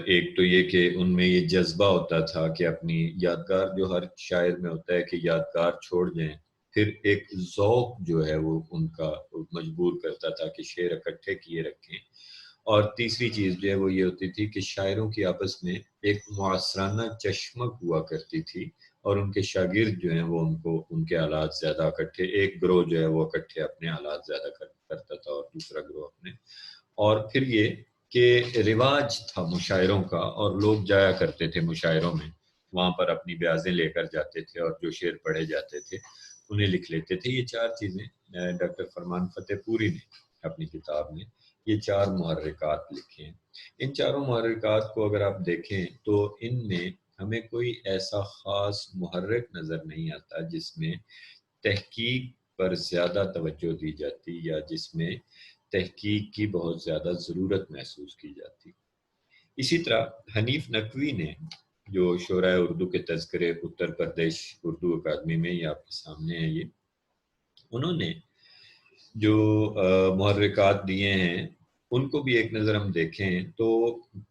ایک تو یہ کہ ان میں یہ جذبہ ہوتا تھا کہ اپنی یادگار جو ہر شاعر میں ہوتا ہے کہ یادگار چھوڑ جائیں، پھر ایک ذوق جو ہے وہ ان کا مجبور کرتا تھا کہ شعر اکٹھے کیے رکھیں، اور تیسری چیز جو ہے وہ یہ ہوتی تھی کہ شاعروں کی آپس میں ایک معاصرانہ چشمک ہوا کرتی تھی، اور ان کے شاگرد جو ہیں وہ ان کو ان کے حالات زیادہ اکٹھے، ایک گروہ جو ہے وہ اکٹھے اپنے حالات زیادہ کرتا تھا اور دوسرا گروہ اپنے، اور پھر یہ کہ رواج تھا مشاعروں کا، اور لوگ جایا کرتے تھے مشاعروں میں، وہاں پر اپنی بیازیں لے کر جاتے تھے اور جو شعر پڑھے جاتے تھے انہیں لکھ لیتے تھے۔ یہ 4 چیزیں ڈاکٹر فرمان فتح پوری نے اپنی کتاب میں یہ 4 محرکات لکھے ہیں۔ ان چاروں محرکات کو اگر آپ دیکھیں تو ان میں ہمیں کوئی ایسا خاص محرک نظر نہیں آتا جس میں تحقیق پر زیادہ توجہ دی جاتی یا جس میں تحقیق کی بہت زیادہ ضرورت محسوس کی جاتی۔ اسی طرح حنیف نقوی نے جو شعراء اردو کے تذکرے اتر پردیش اردو اکادمی میں یہ آپ کے سامنے ہیں، یہ انہوں نے جو محرکات دیے ہیں ان کو بھی ایک نظر ہم دیکھیں تو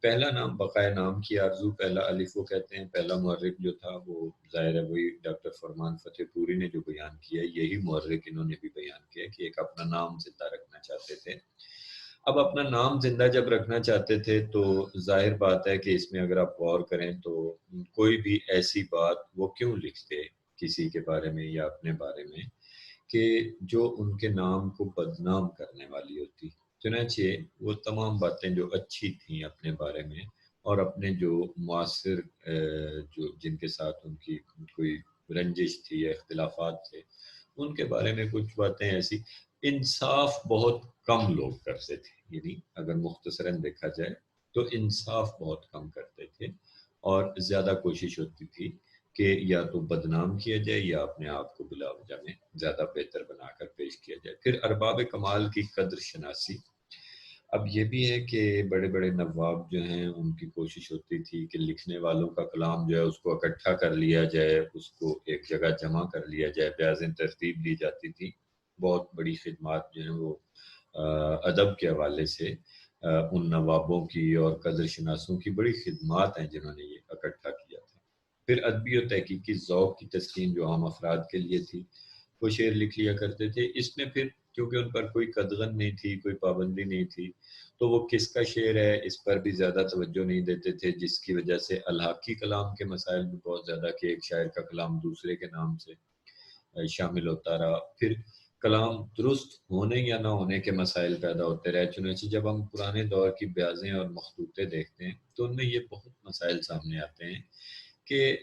پہلا نام بقائے نام کی آرزو، پہلا الف وہ کہتے ہیں، پہلا محرک جو تھا وہ ظاہر ہے وہی ڈاکٹر فرمان فتح پوری نے جو بیان کیا، یہی محرک انہوں نے بھی بیان کیا کہ ایک اپنا نام زندہ رکھنا چاہتے تھے۔ اب اپنا نام زندہ جب رکھنا چاہتے تھے تو ظاہر بات ہے کہ اس میں اگر آپ غور کریں تو کوئی بھی ایسی بات وہ کیوں لکھتے کسی کے بارے میں یا اپنے بارے میں کہ جو ان کے نام کو بدنام کرنے والی ہوتی۔ چنانچہ وہ تمام باتیں جو اچھی تھیں اپنے بارے میں اور اپنے جو معاصر جو جن کے ساتھ ان کی کوئی رنجش تھی یا اختلافات تھے ان کے بارے میں کچھ باتیں ایسی انصاف بہت کم لوگ کرتے تھے، یعنی اگر مختصراً دیکھا جائے تو انصاف بہت کم کرتے تھے، اور زیادہ کوشش ہوتی تھی کہ یا تو بدنام کیا جائے یا اپنے آپ کو بلا وجہ میں زیادہ بہتر بنا کر پیش کیا جائے۔ پھر ارباب کمال کی قدر شناسی۔ اب یہ بھی ہے کہ بڑے بڑے نواب جو ہیں ان کی کوشش ہوتی تھی کہ لکھنے والوں کا کلام جو ہے اس کو اکٹھا کر لیا جائے، اس کو ایک جگہ جمع کر لیا جائے، بیاضیں ترتیب دی جاتی تھی۔ بہت بڑی خدمات جو ہیں وہ ادب کے حوالے سے ان نوابوں کی اور قدر شناسوں کی بڑی خدمات ہیں جنہوں نے یہ اکٹھا کیا تھا۔ پھر ادبی و تحقیقی ذوق کی تسکین جو عام افراد کے لیے تھی، وہ شعر لکھ لیا کرتے تھے۔ اس میں پھر کیونکہ ان پر کوئی قدغن نہیں تھی، کوئی پابندی نہیں تھی، تو وہ کس کا شعر ہے اس پر بھی زیادہ توجہ نہیں دیتے تھے، جس کی وجہ سے الحاقی کلام کے مسائل بھی بہت زیادہ کہ ایک شاعر کا کلام دوسرے کے نام سے شامل ہوتا رہا۔ پھر کلام درست ہونے یا نہ ہونے کے مسائل پیدا ہوتے رہے۔ چنانچہ جب ہم پرانے دور کی بیاضیں اور مخطوطے دیکھتے ہیں تو ان میں یہ بہت مسائل سامنے آتے ہیں کہ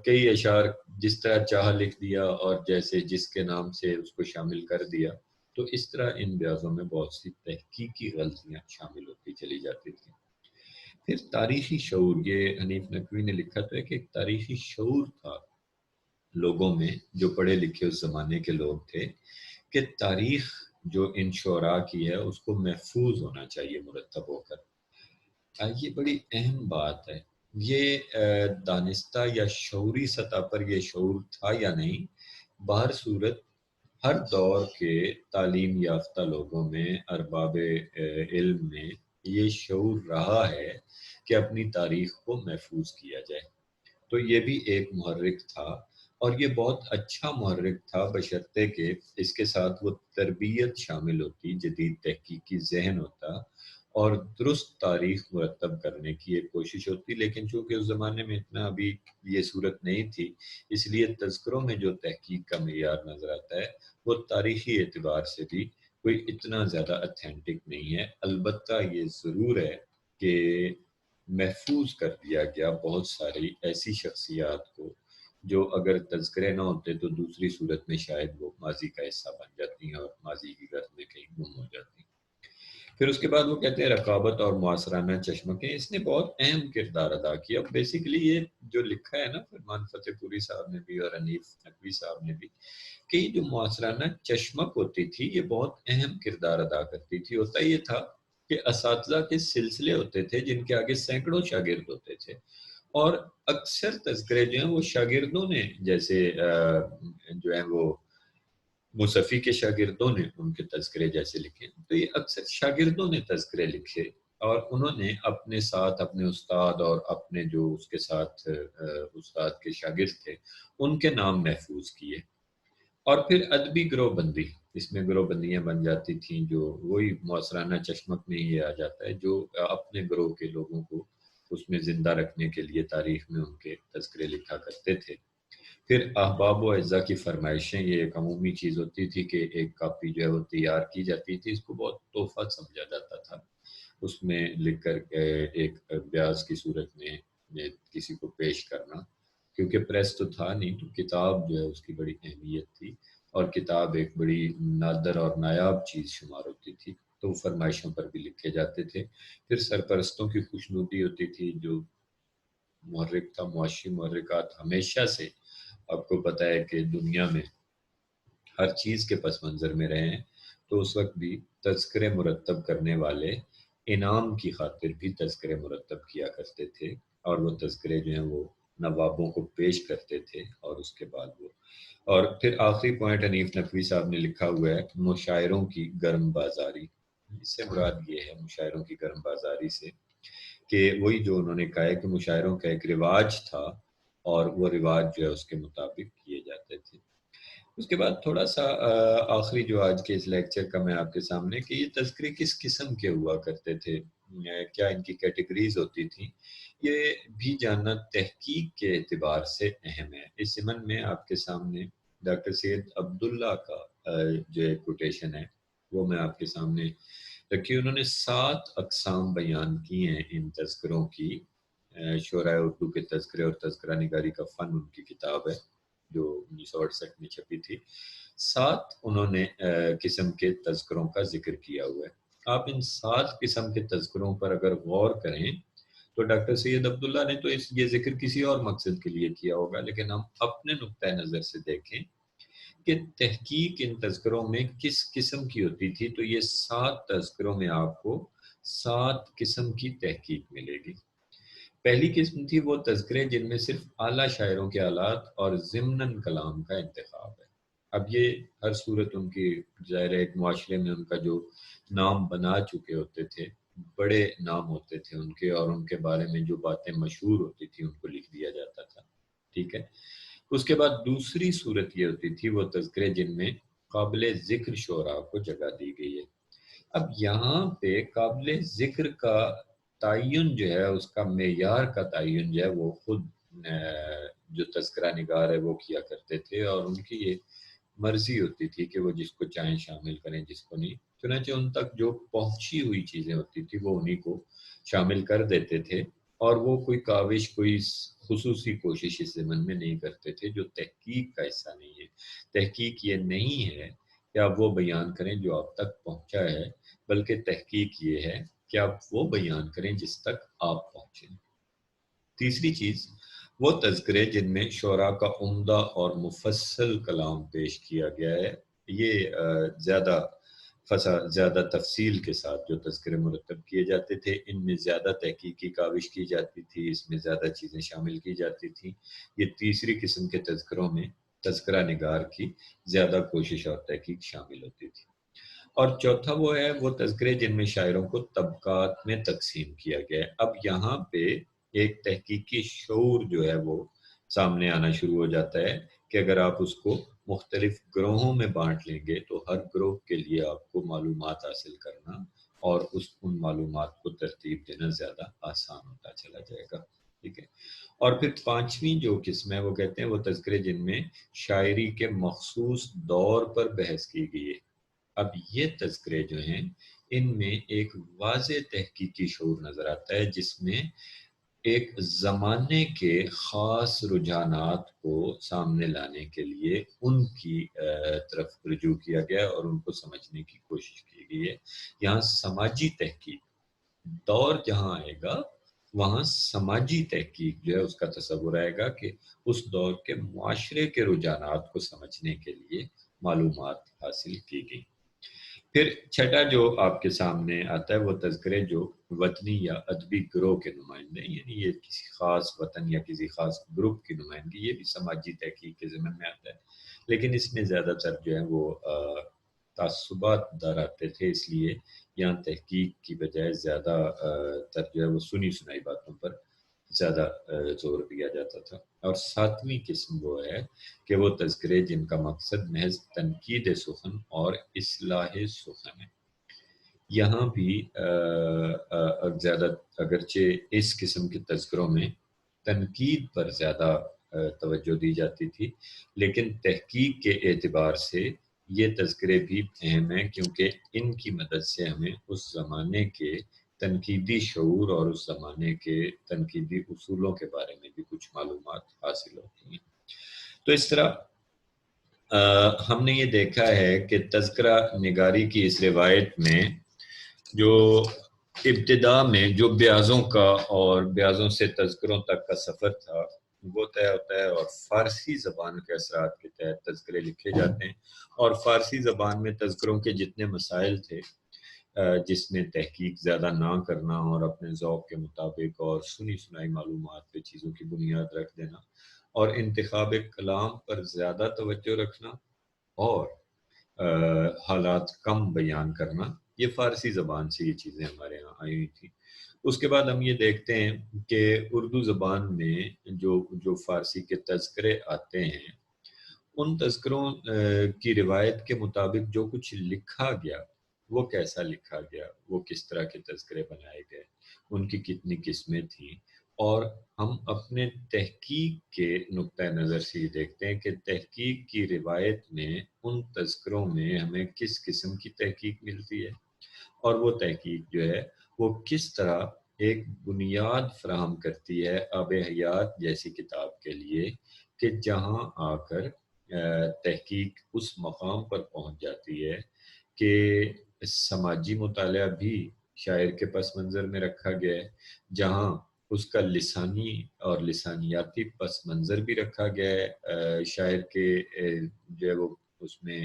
کئی اشعار جس طرح چاہا لکھ دیا اور جیسے جس کے نام سے اس کو شامل کر دیا، تو اس طرح ان بیاضوں میں بہت سی تحقیقی غلطیاں شامل ہوتی چلی جاتی تھیں۔ پھر تاریخی شعور، یہ حنیف نقوی نے لکھا تھا کہ ایک تاریخی شعور تھا لوگوں میں جو پڑھے لکھے اس زمانے کے لوگ تھے کہ تاریخ جو ان شعراء کی ہے اس کو محفوظ ہونا چاہیے مرتب ہو کر۔ یہ بڑی اہم بات ہے۔ یہ دانستہ یا شعوری سطح پر یہ شعور تھا یا نہیں، بہر صورت ہر دور کے تعلیم یافتہ لوگوں میں، ارباب علم میں یہ شعور رہا ہے کہ اپنی تاریخ کو محفوظ کیا جائے۔ تو یہ بھی ایک محرک تھا، اور یہ بہت اچھا محرک تھا بشرطے کہ اس کے ساتھ وہ تربیت شامل ہوتی، جدید تحقیقی ذہن ہوتا اور درست تاریخ مرتب کرنے کی ایک کوشش ہوتی۔ لیکن چونکہ اس زمانے میں اتنا ابھی یہ صورت نہیں تھی، اس لیے تذکروں میں جو تحقیق کا معیار نظر آتا ہے وہ تاریخی اعتبار سے بھی کوئی اتنا زیادہ اتھینٹک نہیں ہے۔ البتہ یہ ضرور ہے کہ محفوظ کر دیا گیا بہت ساری ایسی شخصیات کو جو اگر تذکرے نہ ہوتے تو دوسری صورت میں شاید وہ ماضی کا حصہ بن جاتی ہیں اور ماضی کی گرد میں کہیں گم ہو جاتی ہیں۔ پھر اس کے بعد وہ کہتے ہیں رقابت اور معاصرانہ چشمکیں، اس نے بہت اہم کردار ادا کیا۔ بیسیکلی یہ جو لکھا ہے نا فرمان فتح پوری صاحب نے بھی اور حنیف نقوی صاحب نے بھی، کہ یہ جو معاصرانہ چشمک ہوتی تھی یہ بہت اہم کردار ادا کرتی تھی۔ ہوتا یہ تھا کہ اساتذہ کے سلسلے ہوتے تھے جن کے آگے سینکڑوں شاگرد ہوتے تھے، اور اکثر تذکرے جو ہیں وہ شاگردوں نے، جیسے جو ہیں وہ مصفی کے شاگردوں نے ان کے تذکرے جیسے لکھے، تو یہ اکثر شاگردوں نے تذکرے لکھے اور انہوں نے اپنے ساتھ اپنے استاد اور اپنے جو اس کے ساتھ استاد کے شاگرد تھے ان کے نام محفوظ کیے۔ اور پھر ادبی گروہ بندی، اس میں گروہ بندیاں بن جاتی تھیں، جو وہی معاصرانہ چشمک میں ہی آ جاتا ہے، جو اپنے گروہ کے لوگوں کو اس میں زندہ رکھنے کے لیے تاریخ میں ان کے تذکرے لکھا کرتے تھے۔ پھر احباب و اعزاء کی فرمائشیں، یہ ایک عمومی چیز ہوتی تھی کہ ایک کاپی جو ہے وہ تیار کی جاتی تھی، اس کو بہت تحفہ سمجھا جاتا تھا، اس میں لکھ کر ایک بیاض کی صورت میں کسی کو پیش کرنا، کیونکہ پریس تو تھا نہیں تو کتاب جو ہے اس کی بڑی اہمیت تھی، اور کتاب ایک بڑی نادر اور نایاب چیز شمار ہوتی تھی، تو فرمائشوں پر بھی لکھے جاتے تھے۔ پھر سرپرستوں کی خوشنودی ہوتی تھی، جو محرک تھا، معاشی محرکات ہمیشہ سے آپ کو پتہ ہے کہ دنیا میں ہر چیز کے پس منظر میں رہے ہیں، تو اس وقت بھی تذکرے مرتب کرنے والے انعام کی خاطر بھی تذکرے مرتب کیا کرتے تھے، اور وہ تذکرے جو ہیں وہ نوابوں کو پیش کرتے تھے، اور اس کے بعد وہ اور پھر آخری پوائنٹ حنیف نقوی صاحب نے لکھا ہوا ہے مشاعروں کی گرم بازاری۔ اس سے مراد یہ ہے مشاعروں کی گرم بازاری سے کہ وہی جو انہوں نے کہا ہے کہ مشاعروں کا ایک رواج تھا اور وہ رواج جو ہے اس کے مطابق کیے جاتے تھے۔ اس کے بعد تھوڑا سا آخری جو آج کے اس لیکچر کا میں آپ کے سامنے کہ یہ تذکرے کس قسم کے ہوا کرتے تھے، کیا ان کی کیٹیگریز ہوتی تھیں، یہ بھی جاننا تحقیق کے اعتبار سے اہم ہے۔ اس ضمن میں آپ کے سامنے ڈاکٹر سید عبداللہ کا جو ایک کوٹیشن ہے وہ میں آپ کے سامنے رکھی۔ انہوں نے 7 اقسام بیان کی ہیں ان تذکروں کی، شعراء اردو کے تذکرے اور تذکرہ نگاری کا فن ان کی کتاب ہے جو 1968 میں چھپی تھی۔ 7 انہوں نے قسم کے تذکروں کا ذکر کیا ہوا ہے۔ آپ ان 7 قسم کے تذکروں پر اگر غور کریں تو ڈاکٹر سید عبداللہ نے تو یہ ذکر کسی اور مقصد کے لیے کیا ہوگا، لیکن ہم اپنے نقطۂ نظر سے دیکھیں کہ تحقیق ان تذکروں میں کس قسم کی ہوتی تھی، تو یہ 7 تذکروں میں آپ کو 7 قسم کی تحقیق ملے گی۔ پہلی قسم تھی وہ تذکرے جن میں صرف اعلیٰ شاعروں کے آلات اور ضمناً کلام کا انتخاب ہے۔ اب یہ ہر صورت ان کی ظاہر ایک معاشرے میں ان کا جو نام بنا چکے ہوتے تھے، بڑے نام ہوتے تھے ان کے، اور ان کے بارے میں جو باتیں مشہور ہوتی تھی ان کو لکھ دیا جاتا تھا، ٹھیک ہے۔ اس کے بعد دوسری صورت یہ ہوتی تھی وہ تذکرے جن میں قابل ذکر شعراء کو جگہ دی گئی ہے۔ اب یہاں پہ قابل ذکر کا تعین جو ہے، اس کا معیار کا تعین جو ہے وہ خود جو تذکرہ نگار ہے وہ کیا کرتے تھے، اور ان کی یہ مرضی ہوتی تھی کہ وہ جس کو چاہیں شامل کریں، جس کو نہیں۔ چنانچہ ان تک جو پہنچی ہوئی چیزیں ہوتی تھی وہ انہی کو شامل کر دیتے تھے، اور وہ کوئی کاوش، کوئی خصوصی کوشش اس ضمن میں نہیں کرتے تھے جو تحقیق کا حصہ نہیں ہے۔ تحقیق یہ نہیں ہے کہ آپ وہ بیان کریں جو آپ تک پہنچا ہے، بلکہ تحقیق یہ ہے کہ آپ وہ بیان کریں جس تک آپ پہنچیں۔ تیسری چیز وہ تذکرے جن میں شعراء کا عمدہ اور مفصل کلام پیش کیا گیا ہے۔ یہ زیادہ تفصیل کے ساتھ جو تذکرے مرتب کیے جاتے تھے، ان میں زیادہ تحقیقی کاوش کی جاتی تھی، اس میں زیادہ چیزیں شامل کی جاتی تھیں۔ یہ تیسری قسم کے تذکروں میں تذکرہ نگار کی زیادہ کوشش اور تحقیق شامل ہوتی تھی۔ اور چوتھا وہ ہے وہ تذکرے جن میں شاعروں کو طبقات میں تقسیم کیا گیا ہے۔ اب یہاں پہ ایک تحقیقی شعور جو ہے وہ سامنے آنا شروع ہو جاتا ہے کہ اگر آپ اس کو مختلف گروہوں میں بانٹ لیں گے تو ہر گروہ کے لیے آپ کو معلومات حاصل کرنا اور ان معلومات کو ترتیب دینا زیادہ آسان ہوتا چلا جائے گا، ٹھیک ہے۔ اور پھر پانچویں جو قسم ہے وہ کہتے ہیں وہ تذکرے جن میں شاعری کے مخصوص دور پر بحث کی گئی ہے۔ اب یہ تذکرے جو ہیں ان میں ایک واضح تحقیقی شعور نظر آتا ہے، جس میں ایک زمانے کے خاص رجحانات کو سامنے لانے کے لیے ان کی طرف رجوع کیا گیا اور ان کو سمجھنے کی کوشش کی گئی ہے۔ یہاں سماجی تحقیق دور جہاں آئے گا وہاں سماجی تحقیق جو ہے اس کا تصور آئے گا کہ اس دور کے معاشرے کے رجحانات کو سمجھنے کے لیے معلومات حاصل کی گئی۔ پھر چھٹا جو آپ کے سامنے آتا ہے وہ تذکرے جو وطنی یا ادبی گروہ کے نمائندے، یعنی یہ کسی خاص وطن یا کسی خاص گروپ کی نمائندگی، یہ بھی سماجی تحقیق کے ضمن میں آتا ہے، لیکن اس میں زیادہ تر جو ہے وہ تعصبات دہراتے تھے، اس لیے یہاں تحقیق کی بجائے زیادہ تر جو ہے وہ سنی سنائی باتوں پر زیادہ زور دیا جاتا تھا۔ اور ساتویں قسم وہ ہے کہ وہ تذکرے جن کا مقصد محض تنقید سخن اور اصلاح سخن ہے۔ یہاں بھی زیادہ اگرچہ اس قسم کے تذکروں میں تنقید پر زیادہ توجہ دی جاتی تھی، لیکن تحقیق کے اعتبار سے یہ تذکرے بھی اہم ہیں، کیونکہ ان کی مدد سے ہمیں اس زمانے کے تنقیدی شعور اور اس زمانے کے تنقیدی اصولوں کے بارے میں بھی کچھ معلومات حاصل ہوتی ہیں۔ تو اس طرح ہم نے یہ دیکھا ہے کہ تذکرہ نگاری کی اس روایت میں جو ابتدا میں جو بیاضوں کا اور بیاضوں سے تذکروں تک کا سفر تھا وہ طے ہوتا ہے، اور فارسی زبان کے اثرات کے تحت تذکرے لکھے جاتے ہیں، اور فارسی زبان میں تذکروں کے جتنے مسائل تھے جس میں تحقیق زیادہ نہ کرنا اور اپنے ذوق کے مطابق اور سنی سنائی معلومات پہ چیزوں کی بنیاد رکھ دینا اور انتخاب کلام پر زیادہ توجہ رکھنا اور حالات کم بیان کرنا، یہ فارسی زبان سے یہ چیزیں ہمارے ہاں آئی ہوئی تھیں۔ اس کے بعد ہم یہ دیکھتے ہیں کہ اردو زبان میں جو فارسی کے تذکرے آتے ہیں ان تذکروں کی روایت کے مطابق جو کچھ لکھا گیا وہ کیسا لکھا گیا، وہ کس طرح کے تذکرے بنائے گئے، ان کی کتنی قسمیں تھیں، اور ہم اپنے تحقیق کے نقطۂ نظر سے یہ دیکھتے ہیں کہ تحقیق کی روایت میں ان تذکروں میں ہمیں کس قسم کی تحقیق ملتی ہے، اور وہ تحقیق جو ہے وہ کس طرح ایک بنیاد فراہم کرتی ہے آب حیات جیسی کتاب کے لیے، کہ جہاں آ کر تحقیق اس مقام پر پہنچ جاتی ہے کہ سماجی مطالعہ بھی شاعر کے پس منظر میں رکھا گیا ہے، جہاں اس کا لسانی اور لسانیاتی پس منظر بھی رکھا گیا ہے شاعر کے جو ہے وہ اس میں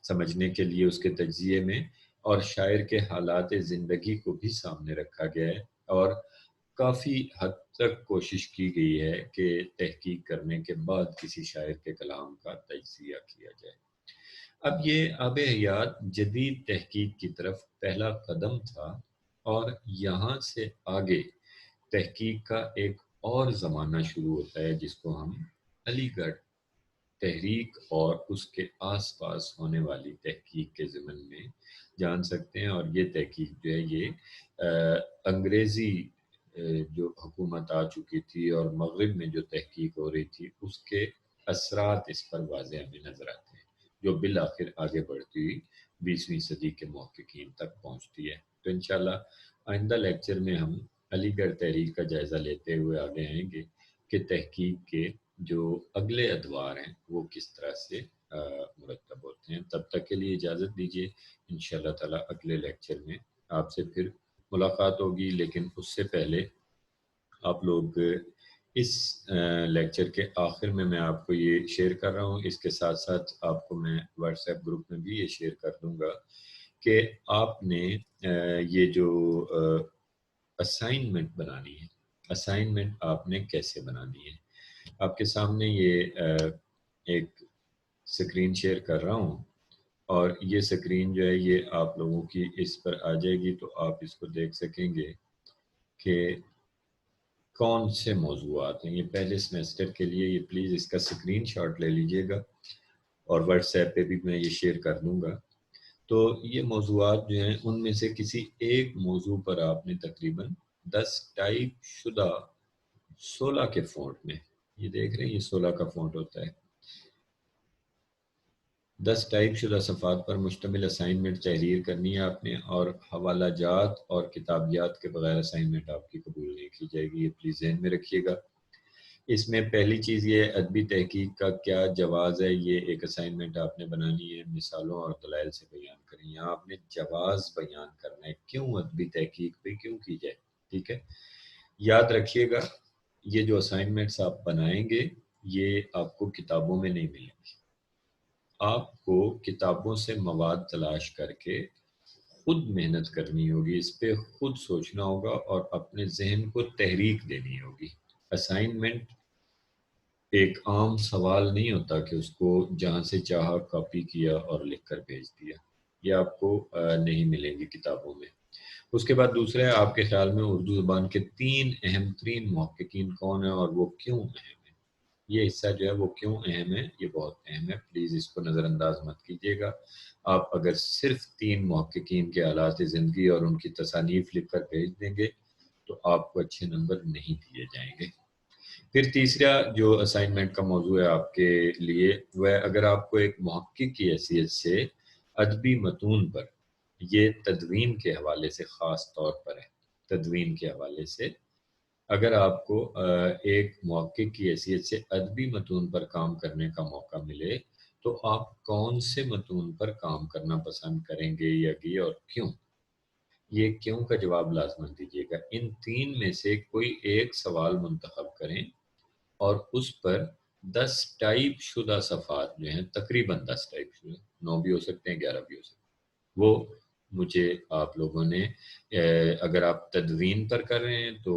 سمجھنے کے لیے اس کے تجزیے میں، اور شاعر کے حالات زندگی کو بھی سامنے رکھا گیا ہے، اور کافی حد تک کوشش کی گئی ہے کہ تحقیق کرنے کے بعد کسی شاعر کے کلام کا تجزیہ کیا جائے۔ اب یہ آب حیات جدید تحقیق کی طرف پہلا قدم تھا، اور یہاں سے آگے تحقیق کا ایک اور زمانہ شروع ہوتا ہے جس کو ہم علی گڑھ تحریک اور اس کے آس پاس ہونے والی تحقیق کے ضمن میں جان سکتے ہیں۔ اور یہ تحقیق جو ہے یہ انگریزی جو حکومت آ چکی تھی اور مغرب میں جو تحقیق ہو رہی تھی اس کے اثرات اس پر واضح ہمیں نظر آتے ہیں، جو بالآخر آگے بڑھتی ہوئی 20ویں صدی کے محققین تک پہنچتی ہے۔ تو انشاءاللہ آئندہ لیکچر میں ہم علی گڑھ تحریک کا جائزہ لیتے ہوئے آگے آئیں گے کہ تحقیق کے جو اگلے ادوار ہیں وہ کس طرح سے مرتب ہوتے ہیں۔ تب تک کے لیے اجازت دیجیے، انشاءاللہ تعالی اگلے لیکچر میں آپ سے پھر ملاقات ہوگی، لیکن اس سے پہلے آپ لوگ اس لیکچر کے آخر میں آپ کو یہ شیئر کر رہا ہوں، اس کے ساتھ ساتھ آپ کو میں واٹس ایپ گروپ میں بھی یہ شیئر کر دوں گا کہ آپ نے یہ جو اسائنمنٹ بنانی ہے، اسائنمنٹ آپ نے کیسے بنانی ہے۔ آپ کے سامنے یہ ایک سکرین شیئر کر رہا ہوں، اور یہ سکرین جو ہے یہ آپ لوگوں کی اس پر آ جائے گی، تو آپ اس کو دیکھ سکیں گے کہ کون سے موضوعات ہیں۔ یہ پہلے سمیسٹر کے لیے، یہ پلیز اس کا سکرین شاٹ لے لیجئے گا، اور واٹس ایپ پہ بھی میں یہ شیئر کر دوں گا۔ تو یہ موضوعات جو ہیں ان میں سے کسی ایک موضوع پر آپ نے تقریباً 10 ٹائپ شدہ 16 کے فونٹ میں، یہ دیکھ رہے ہیں یہ 16 کا فونٹ ہوتا ہے، 10 ٹائپ شدہ صفحات پر مشتمل اسائنمنٹ تحریر کرنی ہے آپ نے، اور حوالہ جات اور کتابیات کے بغیر اسائنمنٹ آپ کی قبول نہیں کی جائے گی، یہ پلیز ذہن میں رکھیے گا۔ اس میں پہلی چیز یہ ادبی تحقیق کا کیا جواز ہے، یہ ایک اسائنمنٹ آپ نے بنانی ہے، مثالوں اور دلائل سے بیان کریں۔ یہاں آپ نے جواز بیان کرنا ہے، کیوں ادبی تحقیق پہ کیوں کی جائے، ٹھیک ہے۔ یاد رکھیے گا یہ جو اسائنمنٹس آپ بنائیں گے یہ آپ کو کتابوں میں نہیں ملیں گی، آپ کو کتابوں سے مواد تلاش کر کے خود محنت کرنی ہوگی، اس پہ خود سوچنا ہوگا اور اپنے ذہن کو تحریک دینی ہوگی۔ اسائنمنٹ ایک عام سوال نہیں ہوتا کہ اس کو جہاں سے چاہا کاپی کیا اور لکھ کر بھیج دیا، یہ آپ کو نہیں ملیں گی کتابوں میں۔ اس کے بعد دوسرا ہے آپ کے خیال میں اردو زبان کے 3 اہم ترین محققین کون ہیں اور وہ کیوں اہم ہیں۔ یہ حصہ جو ہے وہ کیوں اہم ہے، یہ بہت اہم ہے، پلیز اس کو نظر انداز مت کیجیے گا۔ آپ اگر صرف 3 محققین کے حالات زندگی اور ان کی تصانیف لکھ کر بھیج دیں گے تو آپ کو اچھے نمبر نہیں دیے جائیں گے۔ پھر تیسرا جو اسائنمنٹ کا موضوع ہے آپ کے لیے وہ ہے، اگر آپ کو ایک محقق کی حیثیت سے ادبی متون پر، یہ تدوین کے حوالے سے خاص طور پر ہے، تدوین کے حوالے سے اگر آپ کو ایک محقق کی حیثیت سے ادبی متون پر کام کرنے کا موقع ملے تو آپ کون سے متون پر کام کرنا پسند کریں گے یا گی، اور کیوں؟ یہ کیوں کا جواب لازمن دیجیے گا۔ ان 3 میں سے کوئی ایک سوال منتخب کریں اور اس پر 10 ٹائپ شدہ صفحات جو ہیں، تقریباً 10 ٹائپ شدہ، 9 بھی ہو سکتے ہیں 11 بھی ہو سکتے ہیں، وہ مجھے آپ لوگوں نے، اگر آپ تدوین پر کر رہے ہیں تو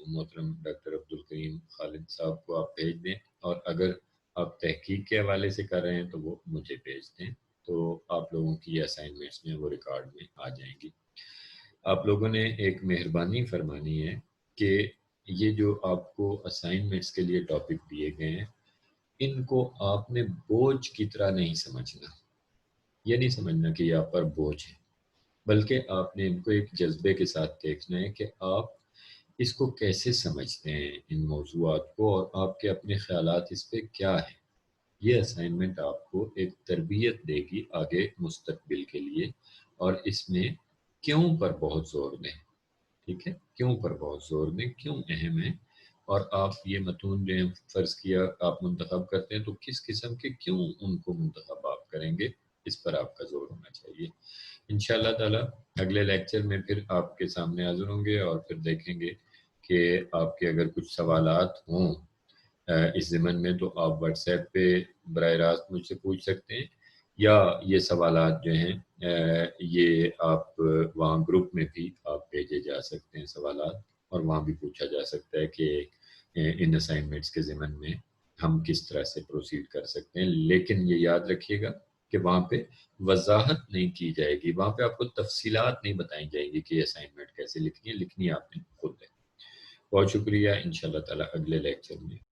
محترم ڈاکٹر عبدالکریم خالد صاحب کو آپ بھیج دیں، اور اگر آپ تحقیق کے حوالے سے کر رہے ہیں تو وہ مجھے بھیج دیں، تو آپ لوگوں کی اسائنمنٹس میں وہ ریکارڈ میں آ جائیں گی۔ آپ لوگوں نے ایک مہربانی فرمانی ہے کہ یہ جو آپ کو اسائنمنٹس کے لیے ٹاپک دیے گئے ہیں ان کو آپ نے بوجھ کی طرح نہیں سمجھنا، یہ نہیں سمجھنا کہ یہ آپ پر بوجھ ہے، بلکہ آپ نے ان کو ایک جذبے کے ساتھ دیکھنا ہے کہ آپ اس کو کیسے سمجھتے ہیں ان موضوعات کو، اور آپ کے اپنے خیالات اس پہ کیا ہیں۔ یہ اسائنمنٹ آپ کو ایک تربیت دے گی آگے مستقبل کے لیے، اور اس میں کیوں پر بہت زور دیں، ٹھیک ہے، کیوں پر بہت زور دیں، کیوں اہم ہے، اور آپ یہ متون جو ہیں فرض کیا آپ منتخب کرتے ہیں تو کس قسم کے کیوں ان کو منتخب آپ کریں گے، اس پر آپ کا زور ہونا چاہیے۔ انشاءاللہ تعالی اگلے لیکچر میں پھر آپ کے سامنے حاضر ہوں گے اور پھر دیکھیں گے کہ آپ کے اگر کچھ سوالات ہوں اس ضمن میں تو آپ واٹس ایپ پہ براہ راست مجھ سے پوچھ سکتے ہیں، یا یہ سوالات جو ہیں یہ آپ وہاں گروپ میں بھی آپ بھیجے جا سکتے ہیں سوالات، اور وہاں بھی پوچھا جا سکتا ہے کہ ان اسائنمنٹس کے ضمن میں ہم کس طرح سے پروسیڈ کر سکتے ہیں۔ لیکن یہ یاد رکھیے گا کہ وہاں پہ وضاحت نہیں کی جائے گی، وہاں پہ آپ کو تفصیلات نہیں بتائی جائیں گی کہ یہ اسائنمنٹ کیسے لکھنی ہے آپ نے خود ہے۔ بہت شکریہ، انشاءاللہ تعالی اگلے لیکچر میں